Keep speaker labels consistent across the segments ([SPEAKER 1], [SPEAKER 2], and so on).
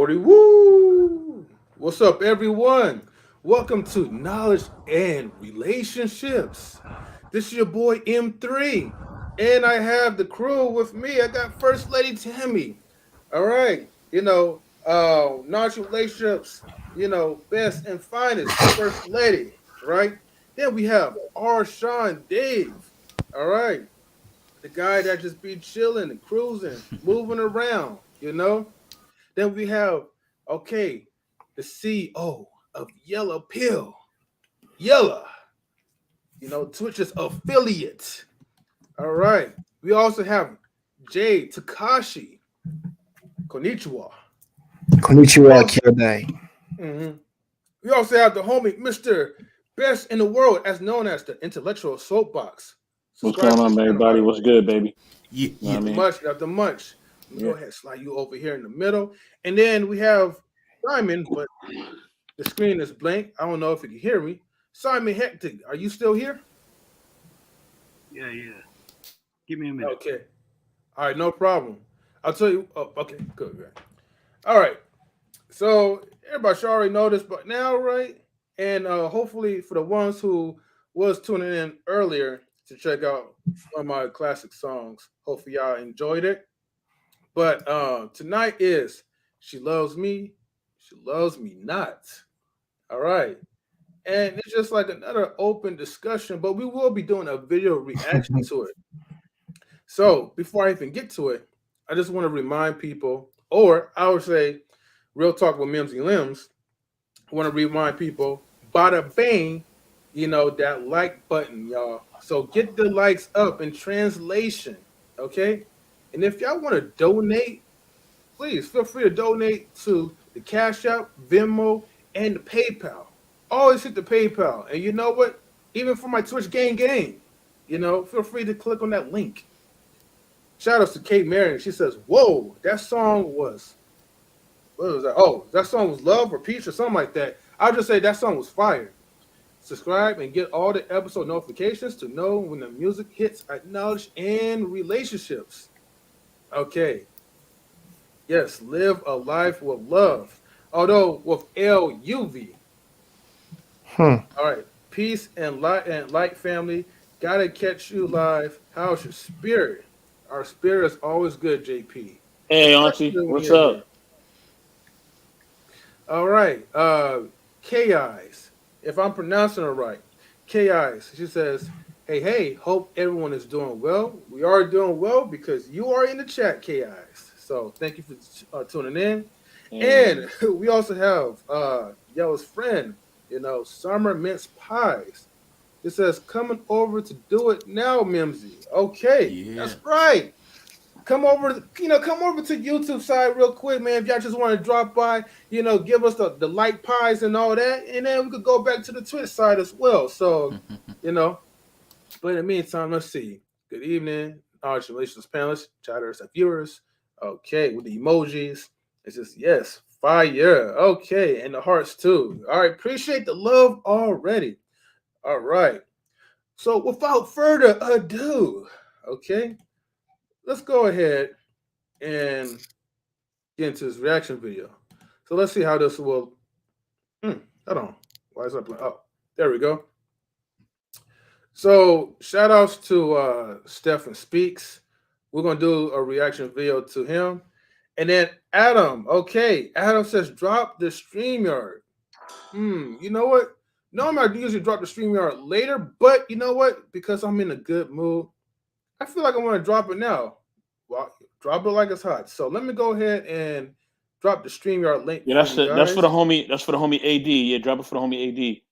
[SPEAKER 1] 40 woo! What's up, everyone? Welcome to Knowledge and Relationships. This is your boy M3, and I have the crew with me. I got First Lady Tammy. All right, knowledge and relationships, best and finest, the First Lady, right? Then we have R. Sean Dave. All right, the guy that just be chilling and cruising, moving around. Then we have, okay, the CEO of Yellow Pill, Yella, Twitch's affiliate. All right. We also have Jay Takashi, Konnichiwa. We
[SPEAKER 2] Konnichiwa,
[SPEAKER 1] also,
[SPEAKER 2] Kyodai.
[SPEAKER 1] mhm. We also have the homie, Mr. Best in the World, as known as the Intellectual Soapbox.
[SPEAKER 3] What's
[SPEAKER 1] Subscribe
[SPEAKER 3] going
[SPEAKER 1] to the
[SPEAKER 3] on,
[SPEAKER 1] channel, by
[SPEAKER 3] everybody?
[SPEAKER 1] the
[SPEAKER 3] What's
[SPEAKER 1] way.
[SPEAKER 3] good, baby?
[SPEAKER 4] Yeah,
[SPEAKER 3] You know
[SPEAKER 4] yeah.
[SPEAKER 3] what I
[SPEAKER 1] The
[SPEAKER 3] mean?
[SPEAKER 1] much, not the much. Let me
[SPEAKER 3] Yeah.
[SPEAKER 1] go ahead and slide you over here in the middle. And then we have Simon, but the screen is blank. I don't know if you can hear me. Simon Hectic, are you still here?
[SPEAKER 4] Yeah. Give me a minute.
[SPEAKER 1] Okay. All right, no problem. I'll tell you. Oh, okay, good. All right. So everybody should already know this, but now, right? And hopefully for the ones who was tuning in earlier to check out one of my classic songs, hopefully y'all enjoyed it. But tonight is She Loves Me, She Loves Me Not. All right. And it's just like another open discussion, but we will be doing a video reaction to it. So before I even get to it, I just want to remind people, or I would say, real talk with Mimsy Limbs. I want to remind people, bada bang, that like button, y'all. So get the likes up in translation, okay? And if y'all want to donate, please feel free to donate to the Cash App, Venmo, and the PayPal. Always hit the PayPal. And you know what? Even for my Twitch game, feel free to click on that link. Shout outs to Kate Marion. She says, "Whoa, that song was what was that? Oh, that song was Love or Peace or something like that." I'll just say that song was fire. Subscribe and get all the episode notifications to know when the music hits at Knowledge and Relationships. Okay. Yes, live a life with love. Although with LUV.
[SPEAKER 2] Hmm.
[SPEAKER 1] All right. Peace and light family. Gotta catch you live. How's your spirit? Our spirit is always good, JP.
[SPEAKER 3] Hey,
[SPEAKER 1] Especially
[SPEAKER 3] Auntie,
[SPEAKER 1] when
[SPEAKER 3] what's
[SPEAKER 1] you're here.
[SPEAKER 3] up?
[SPEAKER 1] All right. K-Eyes. If I'm pronouncing it right. K-Eyes. She says, hey, hope everyone is doing well. We are doing well because you are in the chat, K-Eyes. So thank you for tuning in. And
[SPEAKER 3] And
[SPEAKER 1] we also have Yellow's friend, Summer Mince Pies. It says, coming over to do it now, Mimsy. Okay,
[SPEAKER 4] Yeah.
[SPEAKER 1] that's right. Come over to YouTube side real quick, man. If y'all just want to drop by, give us the light pies and all that, and then we could go back to the Twitch side as well. So, you know, but in the meantime, let's see. Good evening, knowledge relations panelists, chatters, and viewers. Okay, with the emojis, it's just yes, fire. Okay, and the hearts too. All right, appreciate the love already. All right. So without further ado, okay, let's go ahead and get into this reaction video. So let's see how this will. Hold on. Why is that playing? Oh, there we go. So shout outs to Stephan Speaks. We're gonna do a reaction video to him. And then Adam, okay. Adam says drop the StreamYard. You know what? Normally I usually drop the StreamYard later, but you know what? Because I'm in a good mood, I feel like I want to drop it now. Well, drop it like it's hot. So let me go ahead and drop the StreamYard link
[SPEAKER 3] yeah,
[SPEAKER 1] for you
[SPEAKER 3] that's for the
[SPEAKER 1] guys.
[SPEAKER 3] homie. That's for the homie AD. Yeah, drop it for the homie AD.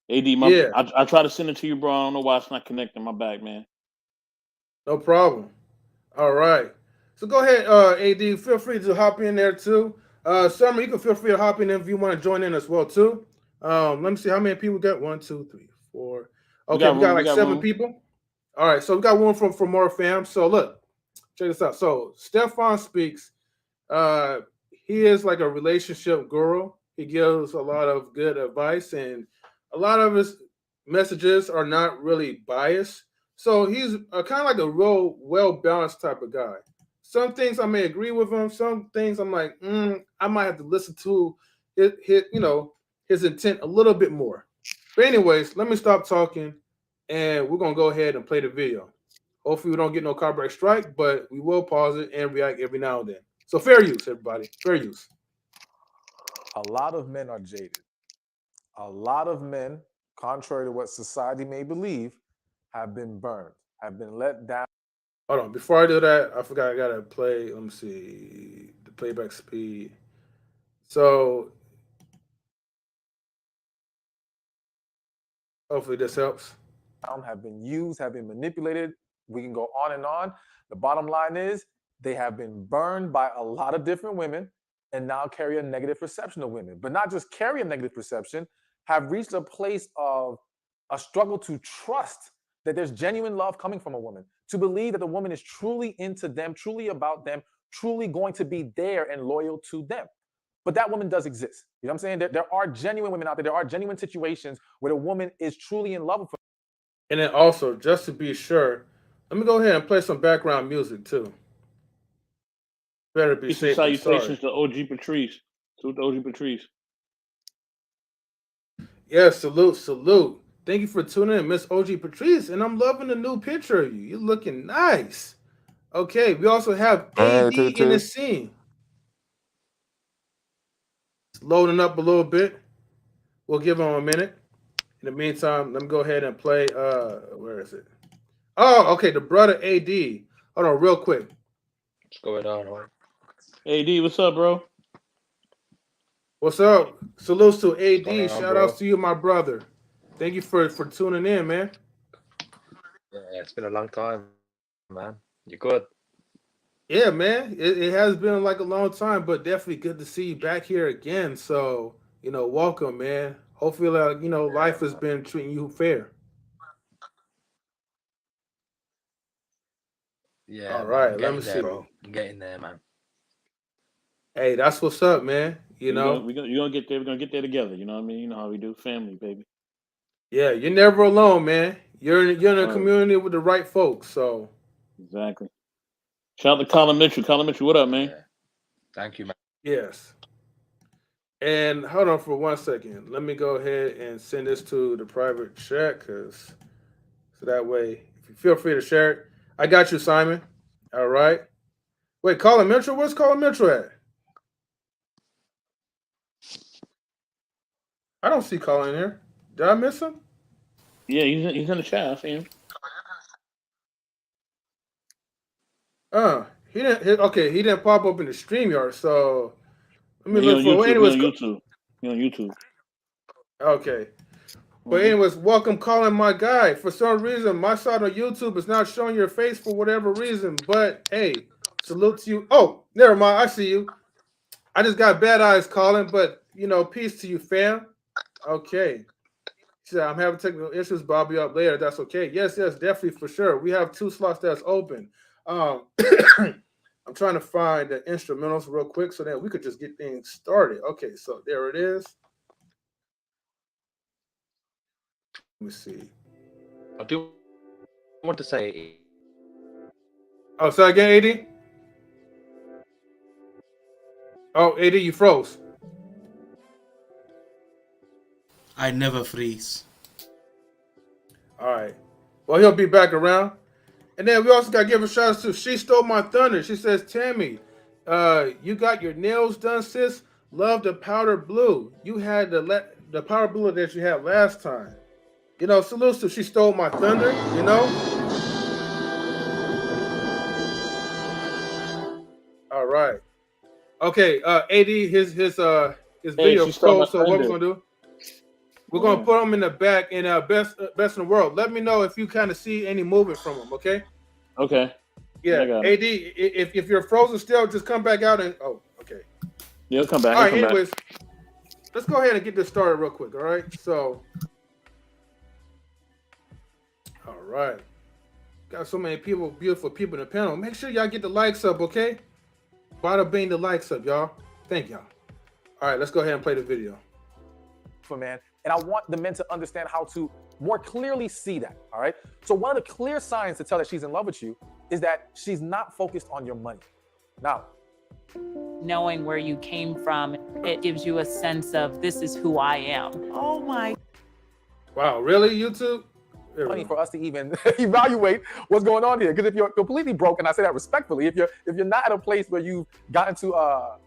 [SPEAKER 3] AD,
[SPEAKER 1] Yeah,
[SPEAKER 3] I try to send it to you, bro. I don't know why it's not connecting. My back, man.
[SPEAKER 1] no problem. All right. So go ahead, AD. Feel free to hop in there too. Summer, you can feel free to hop in if you want to join in as well too. Let me see how many people we got. One, two, three, four.
[SPEAKER 3] We
[SPEAKER 1] Okay,
[SPEAKER 3] got
[SPEAKER 1] we got
[SPEAKER 3] room. We
[SPEAKER 1] like
[SPEAKER 3] got
[SPEAKER 1] seven
[SPEAKER 3] room.
[SPEAKER 1] people. All right, so we got one from more fam. So look, check this out. So Stephan Speaks. Uh, he is like a relationship guru. He gives a lot of good advice, and a lot of his messages are not really biased. So he's kind of like a real well balanced type of guy. some things I may agree with him. Some things I'm like, I might have to listen to his intent a little bit more. But anyways, let me stop talking, and we're gonna go ahead and play the video. Hopefully, we don't get no copyright strike, but we will pause it and react every now and then. So fair use, everybody. Fair use.
[SPEAKER 5] A lot of men are jaded. A lot of men, contrary to what society may believe, have been burned, have been let down.
[SPEAKER 1] Hold on. Before I do that, I forgot I gotta play. Let me see the playback speed. So hopefully this helps.
[SPEAKER 5] Have been used, have been manipulated. We can go on and on. The bottom line is they have been burned by a lot of different women and now carry a negative perception of women. But not just carry a negative perception, have reached a place of a struggle to trust that there's genuine love coming from a woman, to believe that the woman is truly into them, truly about them, truly going to be there and loyal to them. But that woman does exist. You know what I'm saying? There are genuine women out there. There are genuine situations where the woman is truly in love with them.
[SPEAKER 1] And then also, just to be sure, let me go ahead and play some background music too. Better be
[SPEAKER 3] Peace and
[SPEAKER 1] safe than sorry.
[SPEAKER 3] salutations to OG Patrice. To OG Patrice.
[SPEAKER 1] Yes, salute. Thank you for tuning in, Miss OG Patrice. And I'm loving the new picture of you. You're looking nice. Okay, we also have AD in the scene. It's loading up a little bit. We'll give him a minute. In the meantime, let me go ahead and play. Where is it? Oh, okay. The brother AD. Hold on, real quick.
[SPEAKER 6] What's going on?
[SPEAKER 3] AD, what's up, bro?
[SPEAKER 1] What's up? Salutes to AD.
[SPEAKER 6] going on,
[SPEAKER 1] Shout
[SPEAKER 6] bro?
[SPEAKER 1] outs to you, my brother. Thank you for tuning in, man.
[SPEAKER 6] Yeah, it's been a long time, man. You good?
[SPEAKER 1] Yeah, man. It has been like a long time, but definitely good to see you back here again. So, welcome, man. Hopefully, life has been treating you fair.
[SPEAKER 6] Yeah,
[SPEAKER 1] All
[SPEAKER 6] man.
[SPEAKER 1] right,
[SPEAKER 6] I'm
[SPEAKER 1] let me
[SPEAKER 6] getting there,
[SPEAKER 1] see.
[SPEAKER 6] bro. I'm getting there, man.
[SPEAKER 1] Hey, that's what's up, man.
[SPEAKER 3] You're gonna get there. We're gonna get there together. You know what I mean? You know how we do, family, baby.
[SPEAKER 1] Yeah, you're never alone, man. You're in a
[SPEAKER 3] Right.
[SPEAKER 1] community with the right folks. So
[SPEAKER 3] Exactly. Shout out to Colin Mitchell. Colin Mitchell, what up, man?
[SPEAKER 6] Yeah. Thank you, man.
[SPEAKER 1] yes. And hold on for 1 second. Let me go ahead and send this to the private chat, so that way, if you feel free to share it. I got you, Simon. All right. Wait, Colin Mitchell. Where's Colin Mitchell at? I don't see Colin here. Did I miss him?
[SPEAKER 3] Yeah, he's in the chat. I see him.
[SPEAKER 1] He didn't. Okay, he didn't pop up in the StreamYard. So let me
[SPEAKER 3] He
[SPEAKER 1] look
[SPEAKER 3] on
[SPEAKER 1] for.
[SPEAKER 3] YouTube.
[SPEAKER 1] Anyways,
[SPEAKER 3] He on YouTube. He on YouTube.
[SPEAKER 1] okay. But anyways, welcome, Colin, my guy. For some reason, my side of YouTube is not showing your face for whatever reason. But hey, salute to you. Oh, never mind. I see you. I just got bad eyes, Colin. But peace to you, fam. Okay. She said, I'm having technical issues, but I'll be up later. That's okay. Yes, definitely for sure. We have 2 slots that's open. I'm trying to find the instrumentals real quick so that we could just get things started. Okay, so there it is. Let me see.
[SPEAKER 6] I do want to say.
[SPEAKER 1] Oh, say again, AD? Oh, AD, you froze.
[SPEAKER 7] I never freeze.
[SPEAKER 1] All right. Well, he'll be back around. And then we also got to give a shout out to She Stole My Thunder. She says, Tammy, you got your nails done, sis. Love the powder blue. You had the powder blue that you had last time. Salutes to She Stole My Thunder, All right. Okay, AD, his video
[SPEAKER 3] She Stole My
[SPEAKER 1] froze. So what we're
[SPEAKER 3] Thunder.
[SPEAKER 1] gonna do? We're gonna put him in the back in best in the world. Let me know if you kind of see any movement from him. Okay.
[SPEAKER 3] Okay.
[SPEAKER 1] Yeah.
[SPEAKER 3] I got
[SPEAKER 1] AD, if you're frozen still, just come back out and okay.
[SPEAKER 3] Yeah, he'll come back.
[SPEAKER 1] All right.
[SPEAKER 3] He'll come
[SPEAKER 1] Anyways,
[SPEAKER 3] back.
[SPEAKER 1] let's go ahead and get this started real quick. All right. So, all right. Got so many people, beautiful people in the panel. Make sure y'all get the likes up, okay? Bada bing the likes up, y'all. Thank y'all. All right, let's go ahead and play the video.
[SPEAKER 5] For man, and I want the men to understand how to more clearly see that. All right. So one of the clear signs to tell that she's in love with you is that she's not focused on your money. Now,
[SPEAKER 8] knowing where you came from, it gives you a sense of this is who I am. Oh my.
[SPEAKER 1] Wow, really, YouTube? There we
[SPEAKER 5] money
[SPEAKER 1] go.
[SPEAKER 5] for us to even evaluate what's going on here. Because if you're completely broke, and I say that respectfully, if you're not at a place where you've gotten to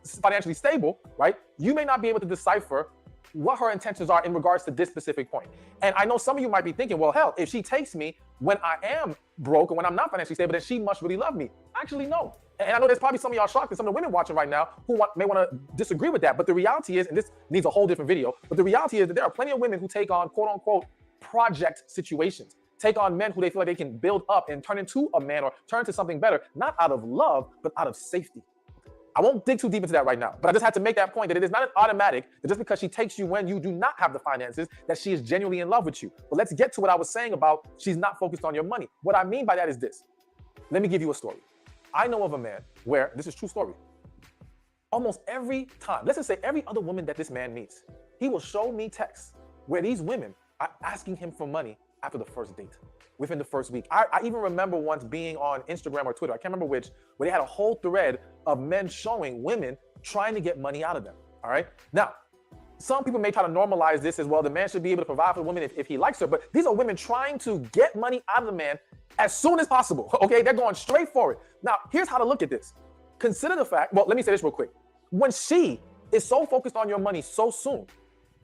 [SPEAKER 5] financially stable, right, you may not be able to decipher what her intentions are in regards to this specific point. And I know some of you might be thinking, well, hell, if she takes me when I am broke and when I'm not financially stable, then she must really love me. Actually, no. And I know there's probably some of y'all shocked and some of the women watching right now who may want to disagree with that. But the reality is, and this needs a whole different video, but the reality is that there are plenty of women who take on quote unquote project situations, take on men who they feel like they can build up and turn into a man or turn into something better, not out of love, but out of safety. I won't dig too deep into that right now, but I just had to make that point that it is not an automatic that just because she takes you when you do not have the finances, that she is genuinely in love with you. But let's get to what I was saying about she's not focused on your money. What I mean by that is this. Let me give you a story. I know of a man where, this is true story, almost every time, let's just say every other woman that this man meets, he will show me texts where these women are asking him for money after the first date, within the first week. I even remember once being on Instagram or Twitter, I can't remember which, where they had a whole thread of men showing women trying to get money out of them, all right? Now, some people may try to normalize this as well. The man should be able to provide for the woman if he likes her, but these are women trying to get money out of the man as soon as possible, okay? They're going straight for it. Now, here's how to look at this. Consider the fact, well, let me say this real quick. When she is so focused on your money so soon,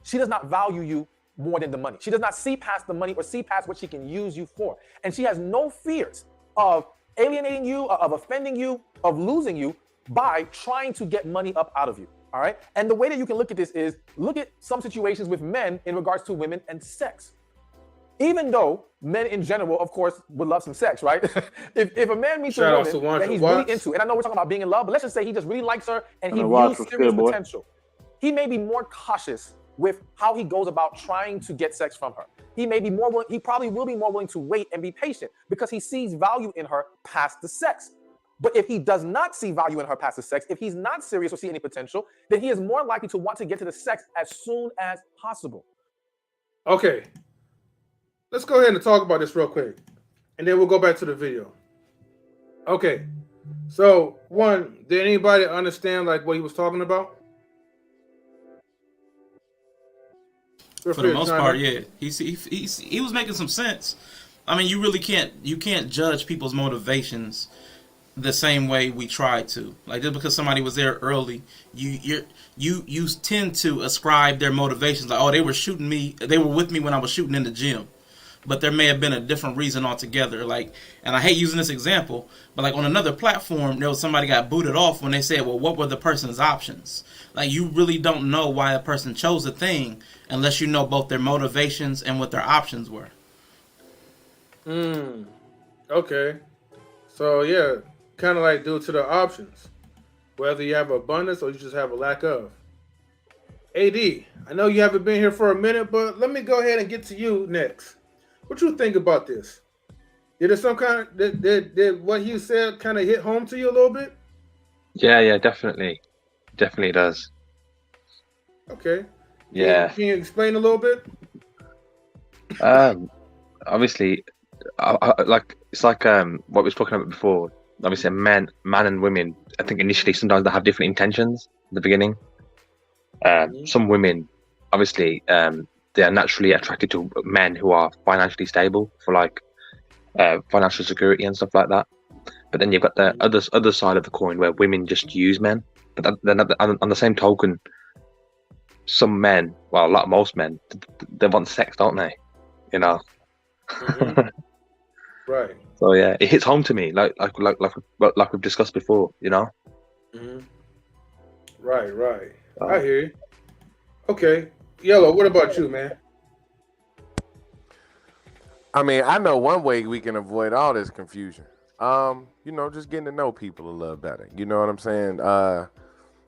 [SPEAKER 5] she does not value you more than the money. She does not see past the money or see past what she can use you for. And she has no fears of alienating you, of offending you, of losing you by trying to get money up out of you, all right? And the way that you can look at this is look at some situations with men in regards to women and sex. Even though men in general, of course, would love some sex, right? if a man meets a woman that he's really into, and I know we're talking about being in love, but let's just say he just really likes her and he views serious potential, he may be more cautious with how he goes about trying to get sex from her. He probably will be more willing to wait and be patient because he sees value in her past the sex. But if he does not see value in her past the sex, if he's not serious or see any potential, then he is more likely to want to get to the sex as soon as possible.
[SPEAKER 1] Okay. Let's go ahead and talk about this real quick, and then we'll go back to the video. Okay. So, one, did anybody understand like what he was talking about?
[SPEAKER 7] For the most part, yeah. He was making some sense. I mean, you really can't judge people's motivations the same way we try to. Like, just because somebody was there early, you tend to ascribe their motivations like, oh, they were with me when I was shooting in the gym. But there may have been a different reason altogether. Like, and I hate using this example, but like on another platform, there was somebody got booted off when they said, well, what were the person's options? Like, you really don't know why a person chose a thing unless you know both their motivations and what their options were.
[SPEAKER 1] Okay. So, yeah, kind of like due to the options, whether you have abundance or you just have a lack of. AD, I know you haven't been here for a minute, but let me go ahead and get to you next. What you think about this? Did what he said kind of hit home to you a little bit?
[SPEAKER 6] Yeah, definitely does.
[SPEAKER 1] Okay.
[SPEAKER 6] Yeah.
[SPEAKER 1] Can you explain a little bit?
[SPEAKER 6] Obviously, it's like what we were talking about before. Obviously, man and women. I think initially sometimes they have different intentions in the beginning. Some women, obviously, they are naturally attracted to men who are financially stable for like financial security and stuff like that. But then you've got the other side of the coin where women just use men. But then on the same token, some men, well, most men, they want sex, don't they? You know.
[SPEAKER 1] Right.
[SPEAKER 6] So yeah, it hits home to me, like we've discussed before. You know.
[SPEAKER 1] Right. I hear you. Okay. Yellow, what about you, man?
[SPEAKER 9] I mean, I know one way we can avoid all this confusion. Just getting to know people a little better. You know what I'm saying?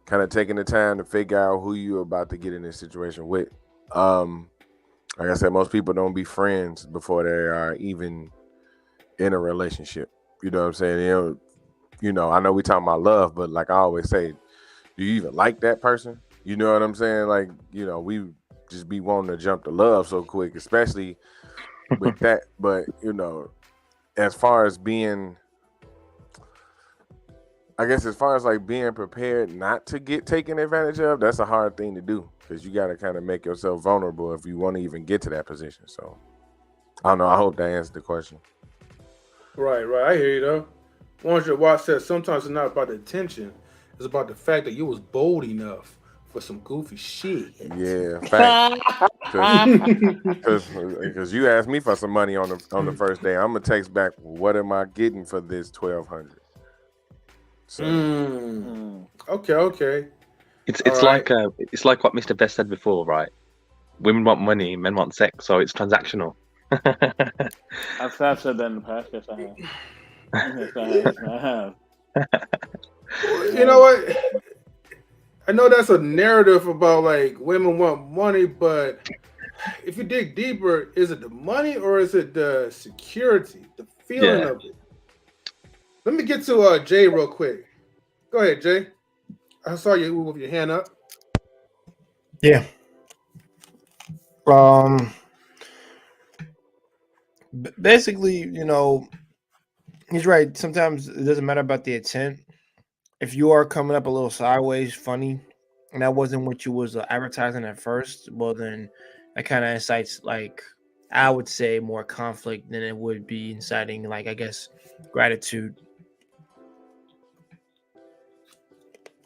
[SPEAKER 9] Kind of taking the time to figure out who you're about to get in this situation with. Like I said, most people don't be friends before they are even in a relationship. You know what I'm saying? I know we talking about love, but like I always say, do you even like that person? You know what I'm saying? Like, we just be wanting to jump to love so quick, especially with that. But, as far as being I guess as far as like being prepared not to get taken advantage of, that's a hard thing to do because you got to kind of make yourself vulnerable if you want to even get to that position. So I don't know. I hope that answered the question.
[SPEAKER 1] Right. I hear you though. Once your watch says sometimes it's not about the attention, it's about the fact that you was bold enough for some goofy shit.
[SPEAKER 9] Yeah, fact. Because you asked me for some money on the first day, I'm gonna text back. What am I getting for this 1,200? So.
[SPEAKER 1] Okay.
[SPEAKER 6] It's
[SPEAKER 1] right.
[SPEAKER 6] it's like what Mr. Best said before, right? Women want money, men want sex, so it's transactional.
[SPEAKER 3] I've said that in the past. Yes, I have.
[SPEAKER 1] You know what? I know that's a narrative about like women want money, but if you dig deeper, is it the money or is it the security, the feeling of it? Let me get to Jay real quick. Go ahead, Jay. I saw you with your hand up.
[SPEAKER 2] Yeah. Basically, he's right. Sometimes it doesn't matter about the intent. If you are coming up a little sideways, funny, and that wasn't what you was advertising at first, well, then that kind of incites, like, I would say more conflict than it would be inciting, like, I guess, gratitude.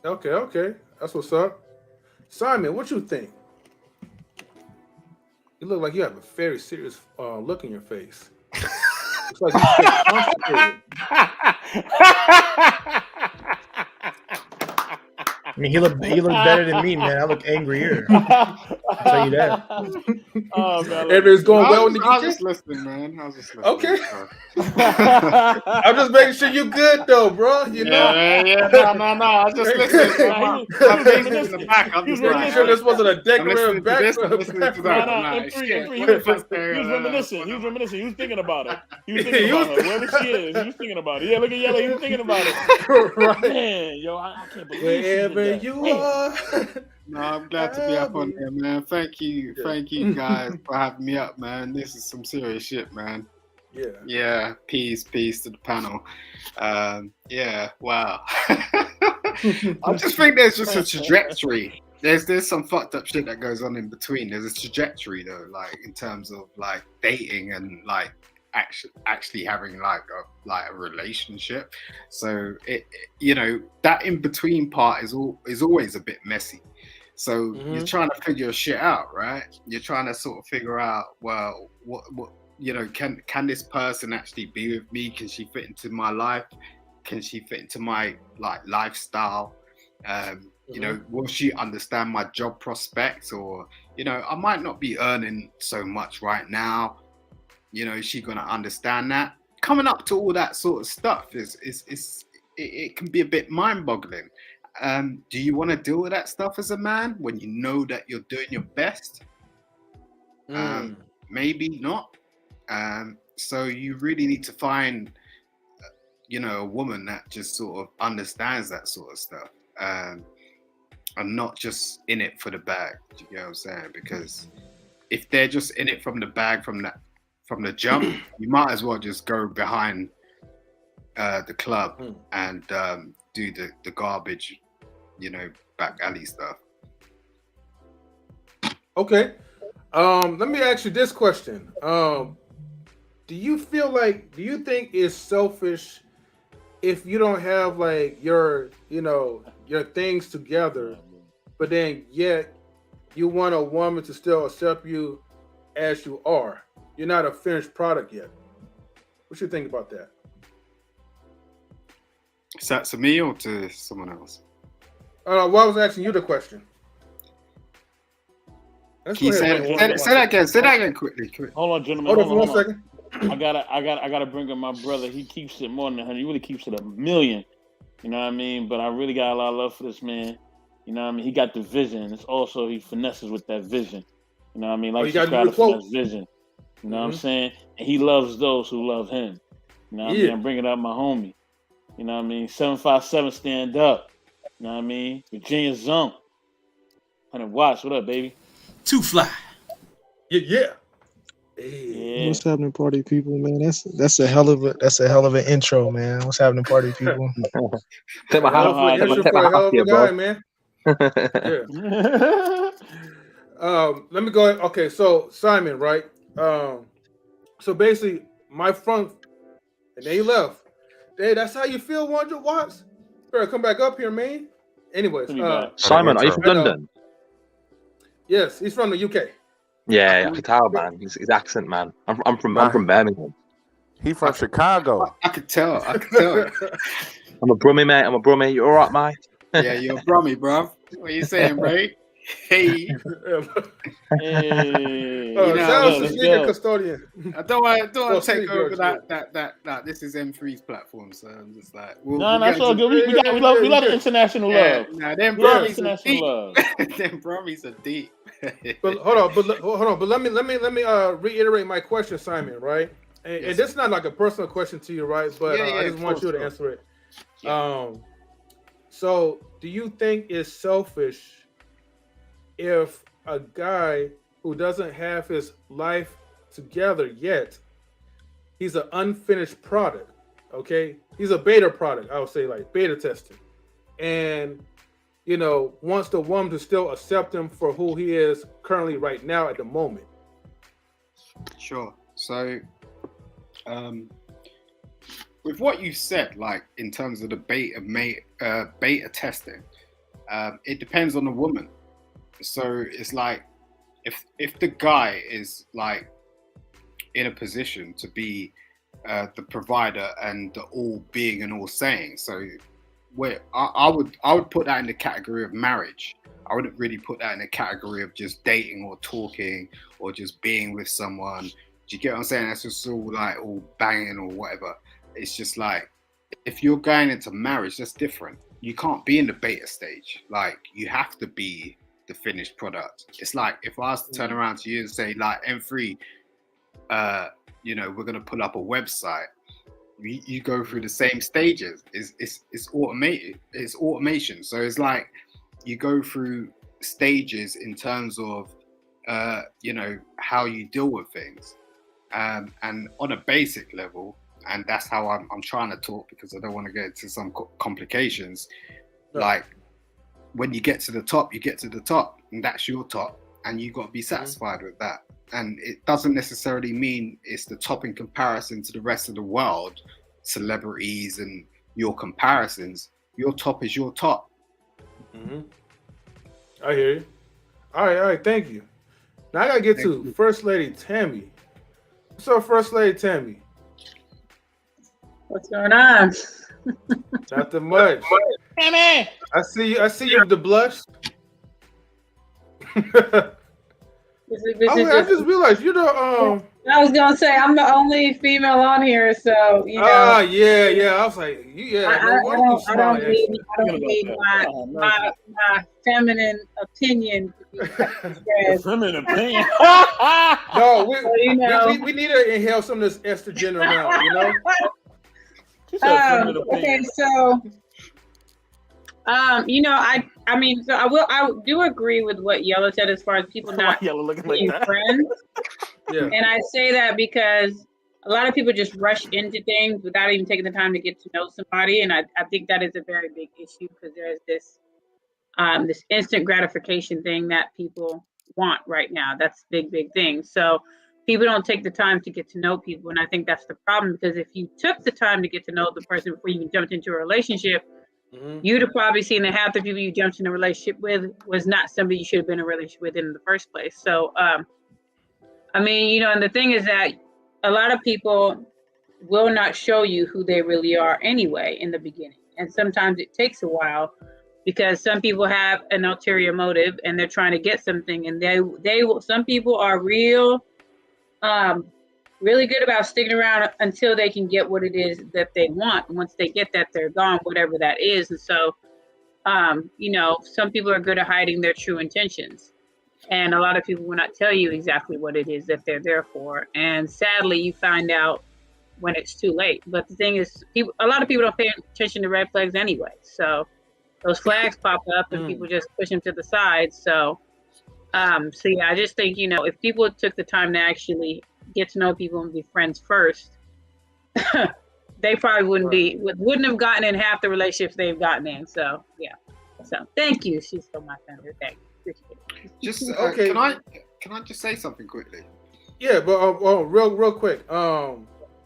[SPEAKER 1] Okay. That's what's up. Simon, what you think? You look like you have a very serious look in your face. It's like you feel constipated.
[SPEAKER 2] I mean, he looked better than me, man. I look angrier. I'll tell you that.
[SPEAKER 3] Oh, man,
[SPEAKER 1] everything's going well in the UK?
[SPEAKER 10] I was just listening, man.
[SPEAKER 1] Okay. I'm just making sure you good though, bro. You know?
[SPEAKER 10] Yeah. No. I was just listening. I'm thinking in the back. I'm just
[SPEAKER 1] making sure this wasn't a decorative background.
[SPEAKER 3] He was reminiscing. He was thinking about it. He was thinking about her. Wherever she is, he was thinking about it. Yeah, look at Yellow. He was thinking about it.
[SPEAKER 1] Right.
[SPEAKER 3] Man, yo, I can't believe
[SPEAKER 1] wherever you are.
[SPEAKER 10] No, I'm glad to be up on here, man. Thank you guys for having me up, man. This is some serious shit, man. Yeah. Peace to the panel. Yeah, wow. I just think there's just a trajectory. There's some fucked up shit that goes on in between. There's a trajectory though, like in terms of like dating and like actually having like a relationship. So it that in between part is always a bit messy. So you're trying to figure shit out, right? You're trying to sort of figure out, well, what can this person actually be with me? Can she fit into my life? Can she fit into my lifestyle? Will she understand my job prospects? Or I might not be earning so much right now. Is she gonna understand that? Coming up to all that sort of stuff it can be a bit mind-boggling. Do you want to deal with that stuff as a man when you know that you're doing your best? Maybe not. So you really need to find, a woman that just sort of understands that sort of stuff, and not just in it for the bag. You know what I'm saying? Because if they're just in it from the bag from the jump, you might as well just go behind the club and do the garbage, back alley stuff.
[SPEAKER 1] Okay. Let me ask you this question. Do you think it's selfish if you don't have like your things together, but then yet you want a woman to still accept you as you are? You're not a finished product yet. What you think about that?
[SPEAKER 10] Is that to me or to someone else?
[SPEAKER 1] Well, I was asking you the question.
[SPEAKER 10] Can you say that again quickly.
[SPEAKER 3] Hold on, gentlemen.
[SPEAKER 1] Hold on for 1 second.
[SPEAKER 3] I gotta bring up my brother. He keeps it more than 100. He really keeps it 1,000,000. You know what I mean? But I really got a lot of love for this man. You know what I mean? He got the vision. It's also he finesses with that vision. You know what I mean? Like subscribe to that vision. You know what I'm saying? And he loves those who love him. You know what I mean? I'm bringing up my homie. You know what I mean? 757 stand up. You know what I mean? Virginia Zone. 100 watts. What up, baby?
[SPEAKER 7] Too fly.
[SPEAKER 1] Yeah.
[SPEAKER 3] Yeah.
[SPEAKER 11] What's happening, party people, man? That's a hell of an intro, man. What's happening, party people?
[SPEAKER 6] Take my hat
[SPEAKER 1] Hell
[SPEAKER 6] off.
[SPEAKER 1] of an intro
[SPEAKER 6] Take my
[SPEAKER 1] for a
[SPEAKER 6] hat
[SPEAKER 1] hell
[SPEAKER 6] off
[SPEAKER 1] of a
[SPEAKER 6] here,
[SPEAKER 1] guy,
[SPEAKER 6] bro.
[SPEAKER 1] man. Yeah. Let me go ahead. Okay, so Simon, right? So basically, my front, and they left. Hey, that's how you feel, 100 watts? Better come back up here, man. Anyways,
[SPEAKER 6] Simon, are you from London?
[SPEAKER 1] Yes, he's from the UK.
[SPEAKER 6] Yeah, I can tell, man. His accent, man. I'm from Birmingham.
[SPEAKER 9] He from Chicago.
[SPEAKER 10] I could tell. I could tell.
[SPEAKER 6] I'm a Brummie, mate. I'm a Brummie. You all right, mate?
[SPEAKER 10] Yeah, you're a Brummie, bro. What are you saying, Ray? Hey.
[SPEAKER 3] Hey.
[SPEAKER 1] Shout out to Sneaker Custodian.
[SPEAKER 10] I don't want to take
[SPEAKER 1] Street
[SPEAKER 10] over
[SPEAKER 1] George,
[SPEAKER 10] that. This is M3's platform, so I'm just like,
[SPEAKER 3] No, that's all good. We love the international love.
[SPEAKER 10] Nah, them
[SPEAKER 3] We love
[SPEAKER 10] Brummies are
[SPEAKER 3] international
[SPEAKER 10] deep.
[SPEAKER 3] love.
[SPEAKER 10] Them Brummies are deep.
[SPEAKER 1] But hold on. But let me reiterate my question, Simon. Right, and this is not like a personal question to you, right? But I just want you to answer it. Yeah. So, do you think it's selfish if a guy who doesn't have his life together yet, he's an unfinished product, okay? He's a beta product, I would say, like beta testing, and wants the woman to still accept him for who he is currently right now at the moment?
[SPEAKER 10] Sure. So, with what you said, like in terms of the beta testing, it depends on the woman. So it's like if the guy is like in a position to be the provider and the all being and all saying, so I would put that in the category of marriage. I wouldn't really put that in the category of just dating or talking or just being with someone. Do you get what I'm saying? That's just all like all banging or whatever. It's just like, if you're going into marriage, that's different. You can't be in the beta stage. Like, you have to be the finished product. It's like if I was to turn around to you and say, like, M3, we're going to put up a website. You go through the same stages. It's automated. It's automation. So it's like you go through stages in terms of, how you deal with things. And on a basic level, and that's how I'm trying to talk, because I don't want to get into some complications. No. Like, when you get to the top, you get to the top, and that's your top, and you got to be satisfied with that. And it doesn't necessarily mean it's the top in comparison to the rest of the world, celebrities and your comparisons. Your top is your top.
[SPEAKER 1] Mm-hmm. I hear you. All right, thank you. Now I gotta get to First Lady Tammy. What's up, First Lady Tammy?
[SPEAKER 12] What's going on?
[SPEAKER 1] Nothing much.
[SPEAKER 3] Tammy!
[SPEAKER 1] I see you with the blush. I just realized
[SPEAKER 12] I was gonna say I'm the only female on here, so you know.
[SPEAKER 1] Ah, yeah. I was like,
[SPEAKER 12] I don't need my feminine opinion to be
[SPEAKER 3] feminine opinion.
[SPEAKER 1] No, we need to inhale some of this estrogen around, you know.
[SPEAKER 12] Okay, so I do agree with what Yellow said as far as people not being friends. Yeah. And I say that because a lot of people just rush into things without even taking the time to get to know somebody, and I think that is a very big issue, because there's this instant gratification thing that people want right now. That's a big thing. So people don't take the time to get to know people, and I think that's the problem, because if you took the time to get to know the person before you jumped into a relationship, you'd have probably seen that half the people you jumped in a relationship with was not somebody you should have been in a relationship with in the first place. So, and the thing is that a lot of people will not show you who they really are anyway in the beginning. And sometimes it takes a while, because some people have an ulterior motive and they're trying to get something, and they will. Some people are really good about sticking around until they can get what it is that they want. And once they get that, they're gone, whatever that is. And so, some people are good at hiding their true intentions. And a lot of people will not tell you exactly what it is that they're there for. And sadly, you find out when it's too late. But the thing is, a lot of people don't pay attention to red flags anyway. So those flags pop up and people just push them to the side. So, I just think, if people took the time to actually get to know people and be friends first, they probably wouldn't have gotten in half the relationships they've gotten in. So yeah. So thank you. She stole my thunder. Thank you. Appreciate it.
[SPEAKER 10] Just
[SPEAKER 1] Okay.
[SPEAKER 10] Can I just say something quickly?
[SPEAKER 1] Yeah, but real quick.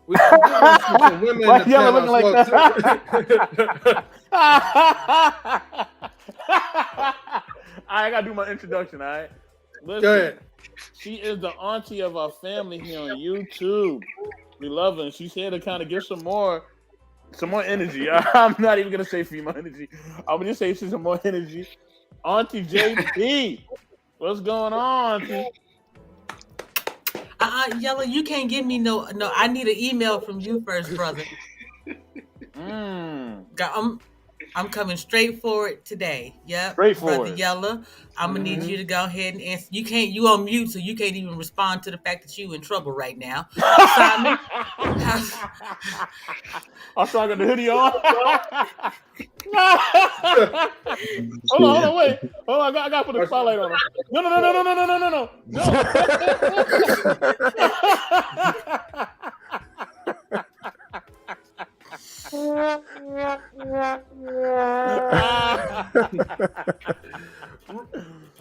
[SPEAKER 1] We want some women in the
[SPEAKER 3] Y'all
[SPEAKER 1] panel
[SPEAKER 3] looking
[SPEAKER 1] as well,
[SPEAKER 3] like I gotta do my introduction, all right? Listen,
[SPEAKER 1] Go ahead.
[SPEAKER 3] She is the auntie of our family here on YouTube. We love her. And she's here to kind of give some more energy. I'm not even gonna say female energy. I'm gonna just say she's some more energy. Auntie JP, what's going on, Auntie?
[SPEAKER 13] Yellow, you can't give me no. I need an email from you first, brother. I'm coming straight for it today. Yep.
[SPEAKER 3] Straight for
[SPEAKER 13] Brother
[SPEAKER 3] it.
[SPEAKER 13] Yellow, I'm gonna need you to go ahead and answer. You on mute, so you can't even respond to the fact that you in trouble right now. Simon,
[SPEAKER 3] I'm trying to get the hoodie on. Hold on, wait. Hold on, I gotta put the spotlight on him. No.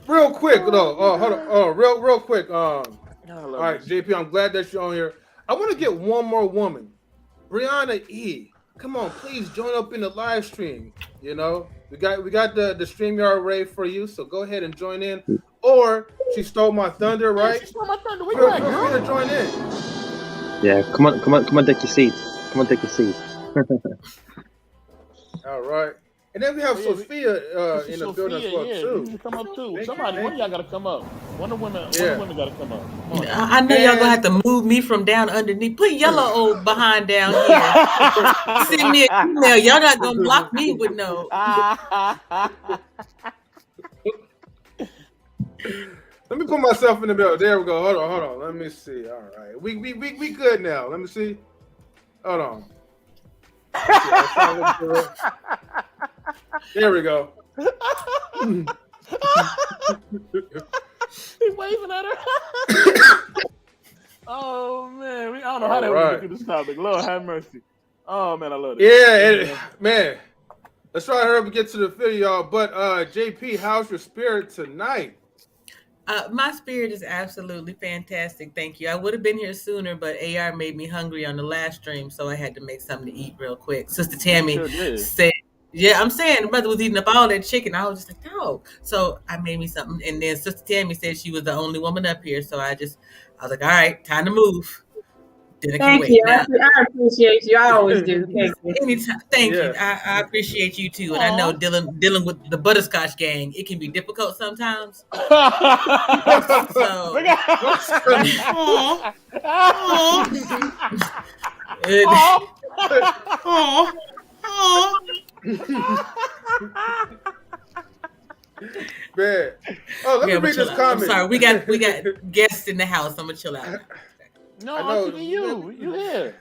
[SPEAKER 1] Real quick though. Hold on. Real quick. All right, JP. I'm glad that you're on here. I want to get one more woman, Brianna E. Come on, please join up in the live stream. You know, we got the StreamYard array for you, so go ahead and join in. Or she stole my thunder, right?
[SPEAKER 3] She stole my thunder.
[SPEAKER 1] Feel free to join in.
[SPEAKER 6] Yeah, come on, take your seat. Come on, take your seat.
[SPEAKER 1] All right. And then we have Sophia in the building as well, too.
[SPEAKER 3] You should come up too. Somebody, one of y'all gotta come up. One of the women gotta come up. Come on.
[SPEAKER 13] I know y'all gonna have to move me from down underneath. Put Yellow old behind down here. Send me an email. Y'all not gonna block me with no.
[SPEAKER 1] Let me put myself in the middle. There we go. Hold on. Let me see. All right. We good now. Let me see. Hold on. There we go.
[SPEAKER 3] He's waving at her. Oh man, I don't know how they would get through this topic. Lord have mercy. Oh man, I love it.
[SPEAKER 1] Yeah, man. Let's try to hurry up and get to the video, y'all. But JP, how's your spirit tonight?
[SPEAKER 13] My spirit is absolutely fantastic. Thank you. I would have been here sooner, but AR made me hungry on the last stream, so I had to make something to eat real quick. Sister Tammy said, yeah, I'm saying the brother was eating up all that chicken. I was just like, no. So I made me something. And then Sister Tammy said she was the only woman up here. So I was like, all right, time to move.
[SPEAKER 12] Thank you. I appreciate you. I always do. Thank you.
[SPEAKER 13] Anytime. Thank you. I appreciate you too. And I know dealing with the Butterscotch gang, it can be difficult sometimes.
[SPEAKER 1] Man. Oh, let me read this comment.
[SPEAKER 13] I'm sorry, we got guests in the house. I'm gonna chill out.
[SPEAKER 3] No, I'm to you. You here?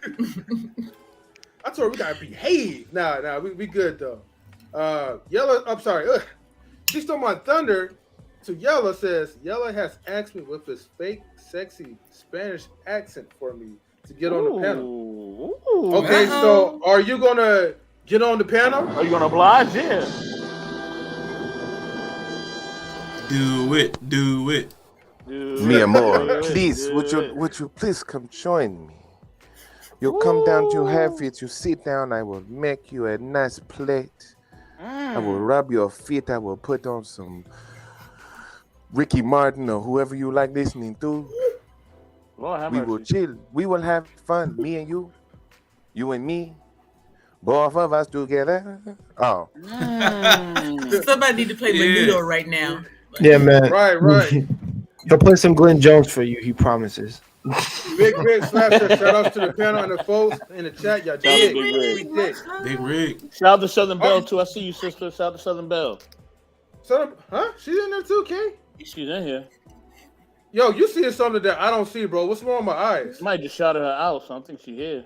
[SPEAKER 1] I told her we gotta behave. Nah, we good though. Yella, I'm sorry. She stole my thunder. To Yella says Yella has asked me with his fake, sexy Spanish accent for me to get on the panel. Okay, so are you gonna get on the panel?
[SPEAKER 3] Are you gonna oblige? Yeah.
[SPEAKER 7] Do it.
[SPEAKER 9] Mi amor, please, would you please come join me? You come down to have it, you sit down, I will make you a nice plate. I will rub your feet, I will put on some Ricky Martin or whoever you like listening to.
[SPEAKER 3] Lord,
[SPEAKER 9] we will chill. We will have fun, me and you and me, both of us together. Oh.
[SPEAKER 13] Somebody need to play Menudo right now.
[SPEAKER 2] Yeah, man.
[SPEAKER 1] Right.
[SPEAKER 2] He'll play some Glenn Jones for you, he promises.
[SPEAKER 1] Big Slapshot, shout out to the panel and the folks in the chat. Y'all did.
[SPEAKER 7] Big Rig.
[SPEAKER 3] Shout out to Southern Belle too. I see you, sister. Shout out to Southern Belle.
[SPEAKER 1] Huh? She's in there too, K?
[SPEAKER 3] She's in here.
[SPEAKER 1] Yo, you seeing something that I don't see, bro. What's wrong with my eyes?
[SPEAKER 3] Might just shouted her out, so I think she here.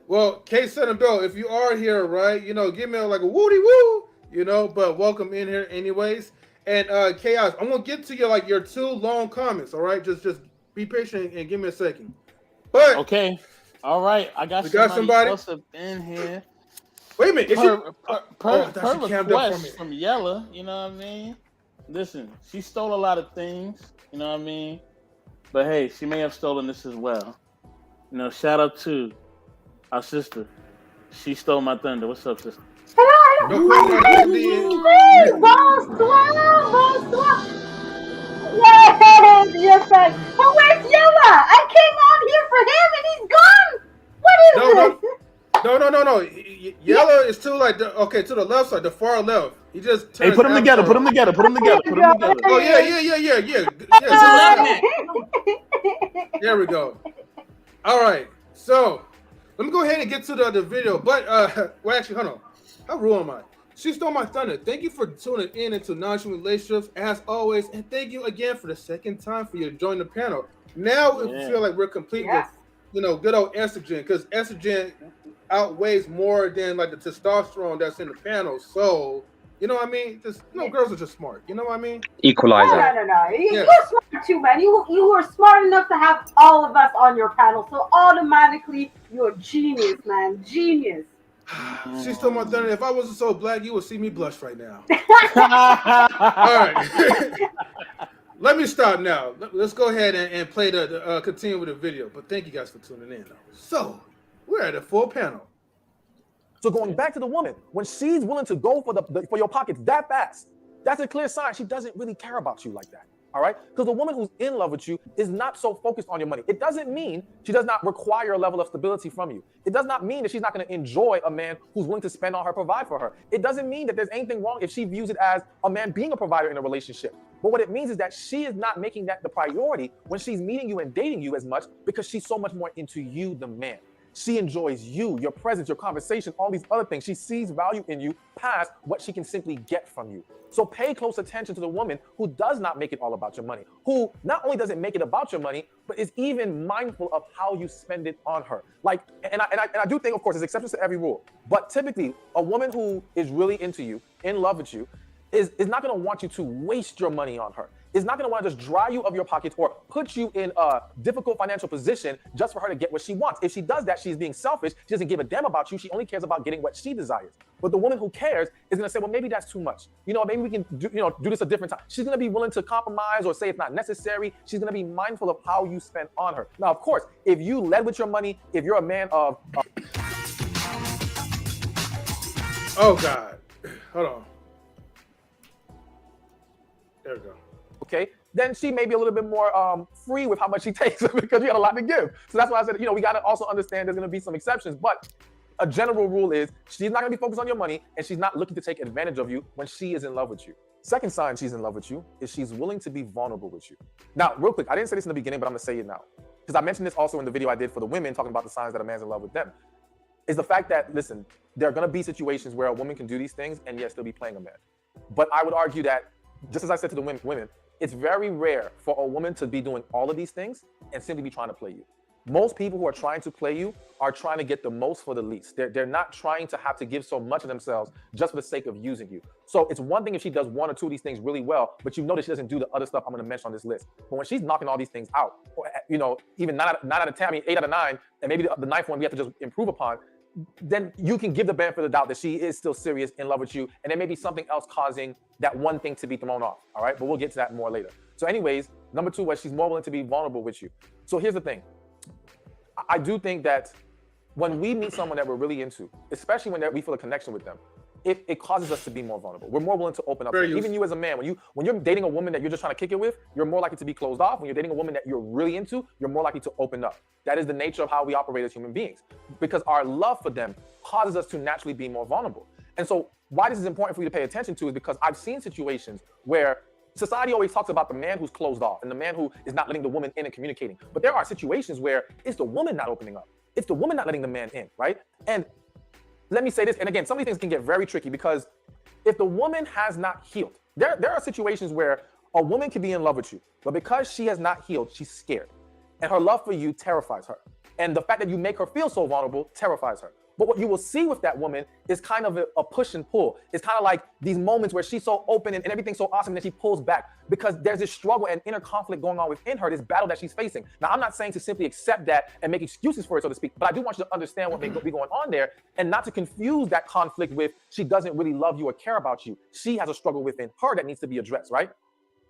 [SPEAKER 1] Well, K Southern Belle, if you are here, right, give me like a woody woo, but welcome in here anyways. And Chaos, I'm gonna get to your two long comments, all right? Just Be patient and give me a second. But
[SPEAKER 3] okay, all right, I got somebody else up in here.
[SPEAKER 1] Wait a minute.
[SPEAKER 3] Per request from Yella, you know what I mean? Listen, she stole a lot of things, you know what I mean? But hey, she may have stolen this as well. You know, shout out to our sister. She stole my thunder. What's up, sister?
[SPEAKER 14] Yes, but where's Yella? I came on here for him and he's gone. What is this?
[SPEAKER 1] No. Yella is to like to the left side, the far left. He just
[SPEAKER 3] hey, put them together.
[SPEAKER 1] Oh yeah. There we go. All right, so let me go ahead and get to the video. But well, actually, hold on. How rude am I? She stole my thunder. Thank you for tuning in into Non-Human Relationships as always, and thank you again for the second time for you joining the panel. Now we feel like we're complete with good old estrogen, because estrogen outweighs more than like the testosterone that's in the panel. So you know what I mean? Just girls are just smart. You know what I mean?
[SPEAKER 6] Equalizer.
[SPEAKER 14] No. You're smart too, man. You are smart enough to have all of us on your panel, so automatically you're a genius, man. Genius.
[SPEAKER 1] She stole my thunder. If I wasn't so black, you would see me blush right now. All right. Let me stop now. Let's go ahead and play the continue with the video. But thank you guys for tuning in. So we're at a full panel.
[SPEAKER 5] So going back to the woman, when she's willing to go for your pockets that fast, that's a clear sign she doesn't really care about you like that. All right? Because the woman who's in love with you is not so focused on your money. It doesn't mean she does not require a level of stability from you. It does not mean that she's not going to enjoy a man who's willing to spend on her, provide for her. It doesn't mean that there's anything wrong if she views it as a man being a provider in a relationship. But what it means is that she is not making that the priority when she's meeting you and dating you as much, because she's so much more into you, the man. She enjoys you, your presence, your conversation, all these other things. She sees value in you past what she can simply get from you. So pay close attention to the woman who does not make it all about your money, who not only doesn't make it about your money, but is even mindful of how you spend it on her. Like, and I do think, of course, there's exceptions to every rule, but typically a woman who is really into you, in love with you, is not going to want you to waste your money on her. Is not going to want to just dry you of your pockets or put you in a difficult financial position just for her to get what she wants. If she does that, she's being selfish. She doesn't give a damn about you. She only cares about getting what she desires. But the woman who cares is going to say, well, maybe that's too much. Maybe we can do this a different time. She's going to be willing to compromise or say it's not necessary. She's going to be mindful of how you spend on her. Now, of course, if you led with your money, if you're a man of...
[SPEAKER 1] Oh, God. Hold on. There we go.
[SPEAKER 5] Okay, then she may be a little bit more free with how much she takes because you got a lot to give. So that's why I said, we got to also understand there's going to be some exceptions. But a general rule is she's not going to be focused on your money, and she's not looking to take advantage of you when she is in love with you. Second sign she's in love with you is she's willing to be vulnerable with you. Now, real quick, I didn't say this in the beginning, but I'm going to say it now. Because I mentioned this also in the video I did for the women, talking about the signs that a man's in love with them. Is the fact that, listen, there are going to be situations where a woman can do these things and yet still be playing a man. But I would argue that, just as I said to the women, it's very rare for a woman to be doing all of these things and simply be trying to play you. Most people who are trying to play you are trying to get the most for the least. They're not trying to have to give so much of themselves just for the sake of using you. So it's one thing if she does one or two of these things really well, but you know that she doesn't do the other stuff I'm going to mention on this list. But when she's knocking all these things out, or, even 9 out of Tammy, 8 out of 9, and maybe the ninth one we have to just improve upon, then you can give the benefit of the doubt that she is still serious in love with you, and there may be something else causing that one thing to be thrown off, all right? But we'll get to that more later. So anyways, number 2 was she's more willing to be vulnerable with you. So here's the thing. I do think that when we meet someone that we're really into, especially when we feel a connection with them, it causes us to be more vulnerable. We're more willing to open up. Even you as a man, when you're dating a woman that you're just trying to kick it with, you're more likely to be closed off. When you're dating a woman that you're really into, you're more likely to open up. That is the nature of how we operate as human beings, because our love for them causes us to naturally be more vulnerable. And so why this is important for you to pay attention to is because I've seen situations where society always talks about the man who's closed off and the man who is not letting the woman in and communicating. But there are situations where it's the woman not opening up. It's the woman not letting the man in, right? And let me say this, and again, some of these things can get very tricky because if the woman has not healed, there are situations where a woman can be in love with you, but because she has not healed, she's scared. And her love for you terrifies her. And the fact that you make her feel so vulnerable terrifies her. But what you will see with that woman is kind of a push and pull. It's kind of like these moments where she's so open and everything's so awesome, and then she pulls back because there's this struggle and inner conflict going on within her, this battle that she's facing. Now, I'm not saying to simply accept that and make excuses for it, so to speak, but I do want you to understand what may be going on there and not to confuse that conflict with she doesn't really love you or care about you. She has a struggle within her that needs to be addressed, right?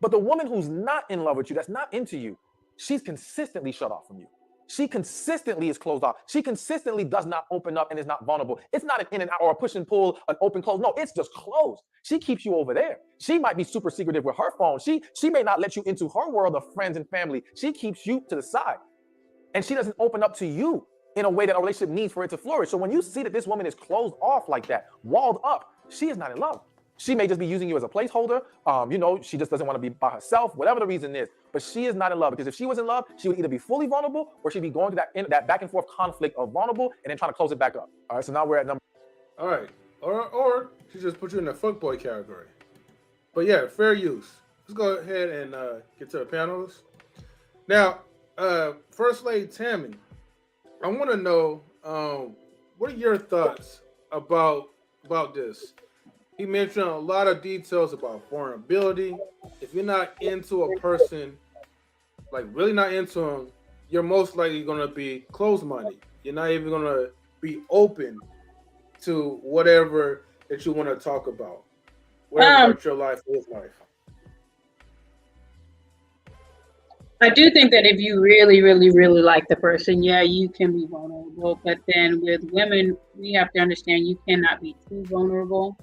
[SPEAKER 5] But the woman who's not in love with you, that's not into you, she's consistently shut off from you. She consistently is closed off. She consistently does not open up and is not vulnerable. It's not an in and out or a push and pull, an open close. No, it's just closed. She keeps you over there. She might be super secretive with her phone. She may not let you into her world of friends and family. She keeps you to the side. And she doesn't open up to you in a way that a relationship needs for it to flourish. So when you see that this woman is closed off like that, walled up, she is not in love. She may just be using you as a placeholder. She just doesn't want to be by herself, whatever the reason is. But she is not in love, because if she was in love, she would either be fully vulnerable or she'd be going through that back and forth conflict of vulnerable and then trying to close it back up. All right, so now we're at number.
[SPEAKER 1] All right, or she just put you in the fuckboy category. But yeah, fair use. Let's go ahead and get to the panelists. Now, First Lady Tammy, I want to know what are your thoughts about this? He mentioned a lot of details about vulnerability. If you're not into a person, like really not into them, you're most likely going to be closed-minded. You're not even going to be open to whatever that you want to talk about, whatever about your life or his life.
[SPEAKER 12] I do think that if you really, really, really like the person, yeah, you can be vulnerable. But then with women, we have to understand you cannot be too vulnerable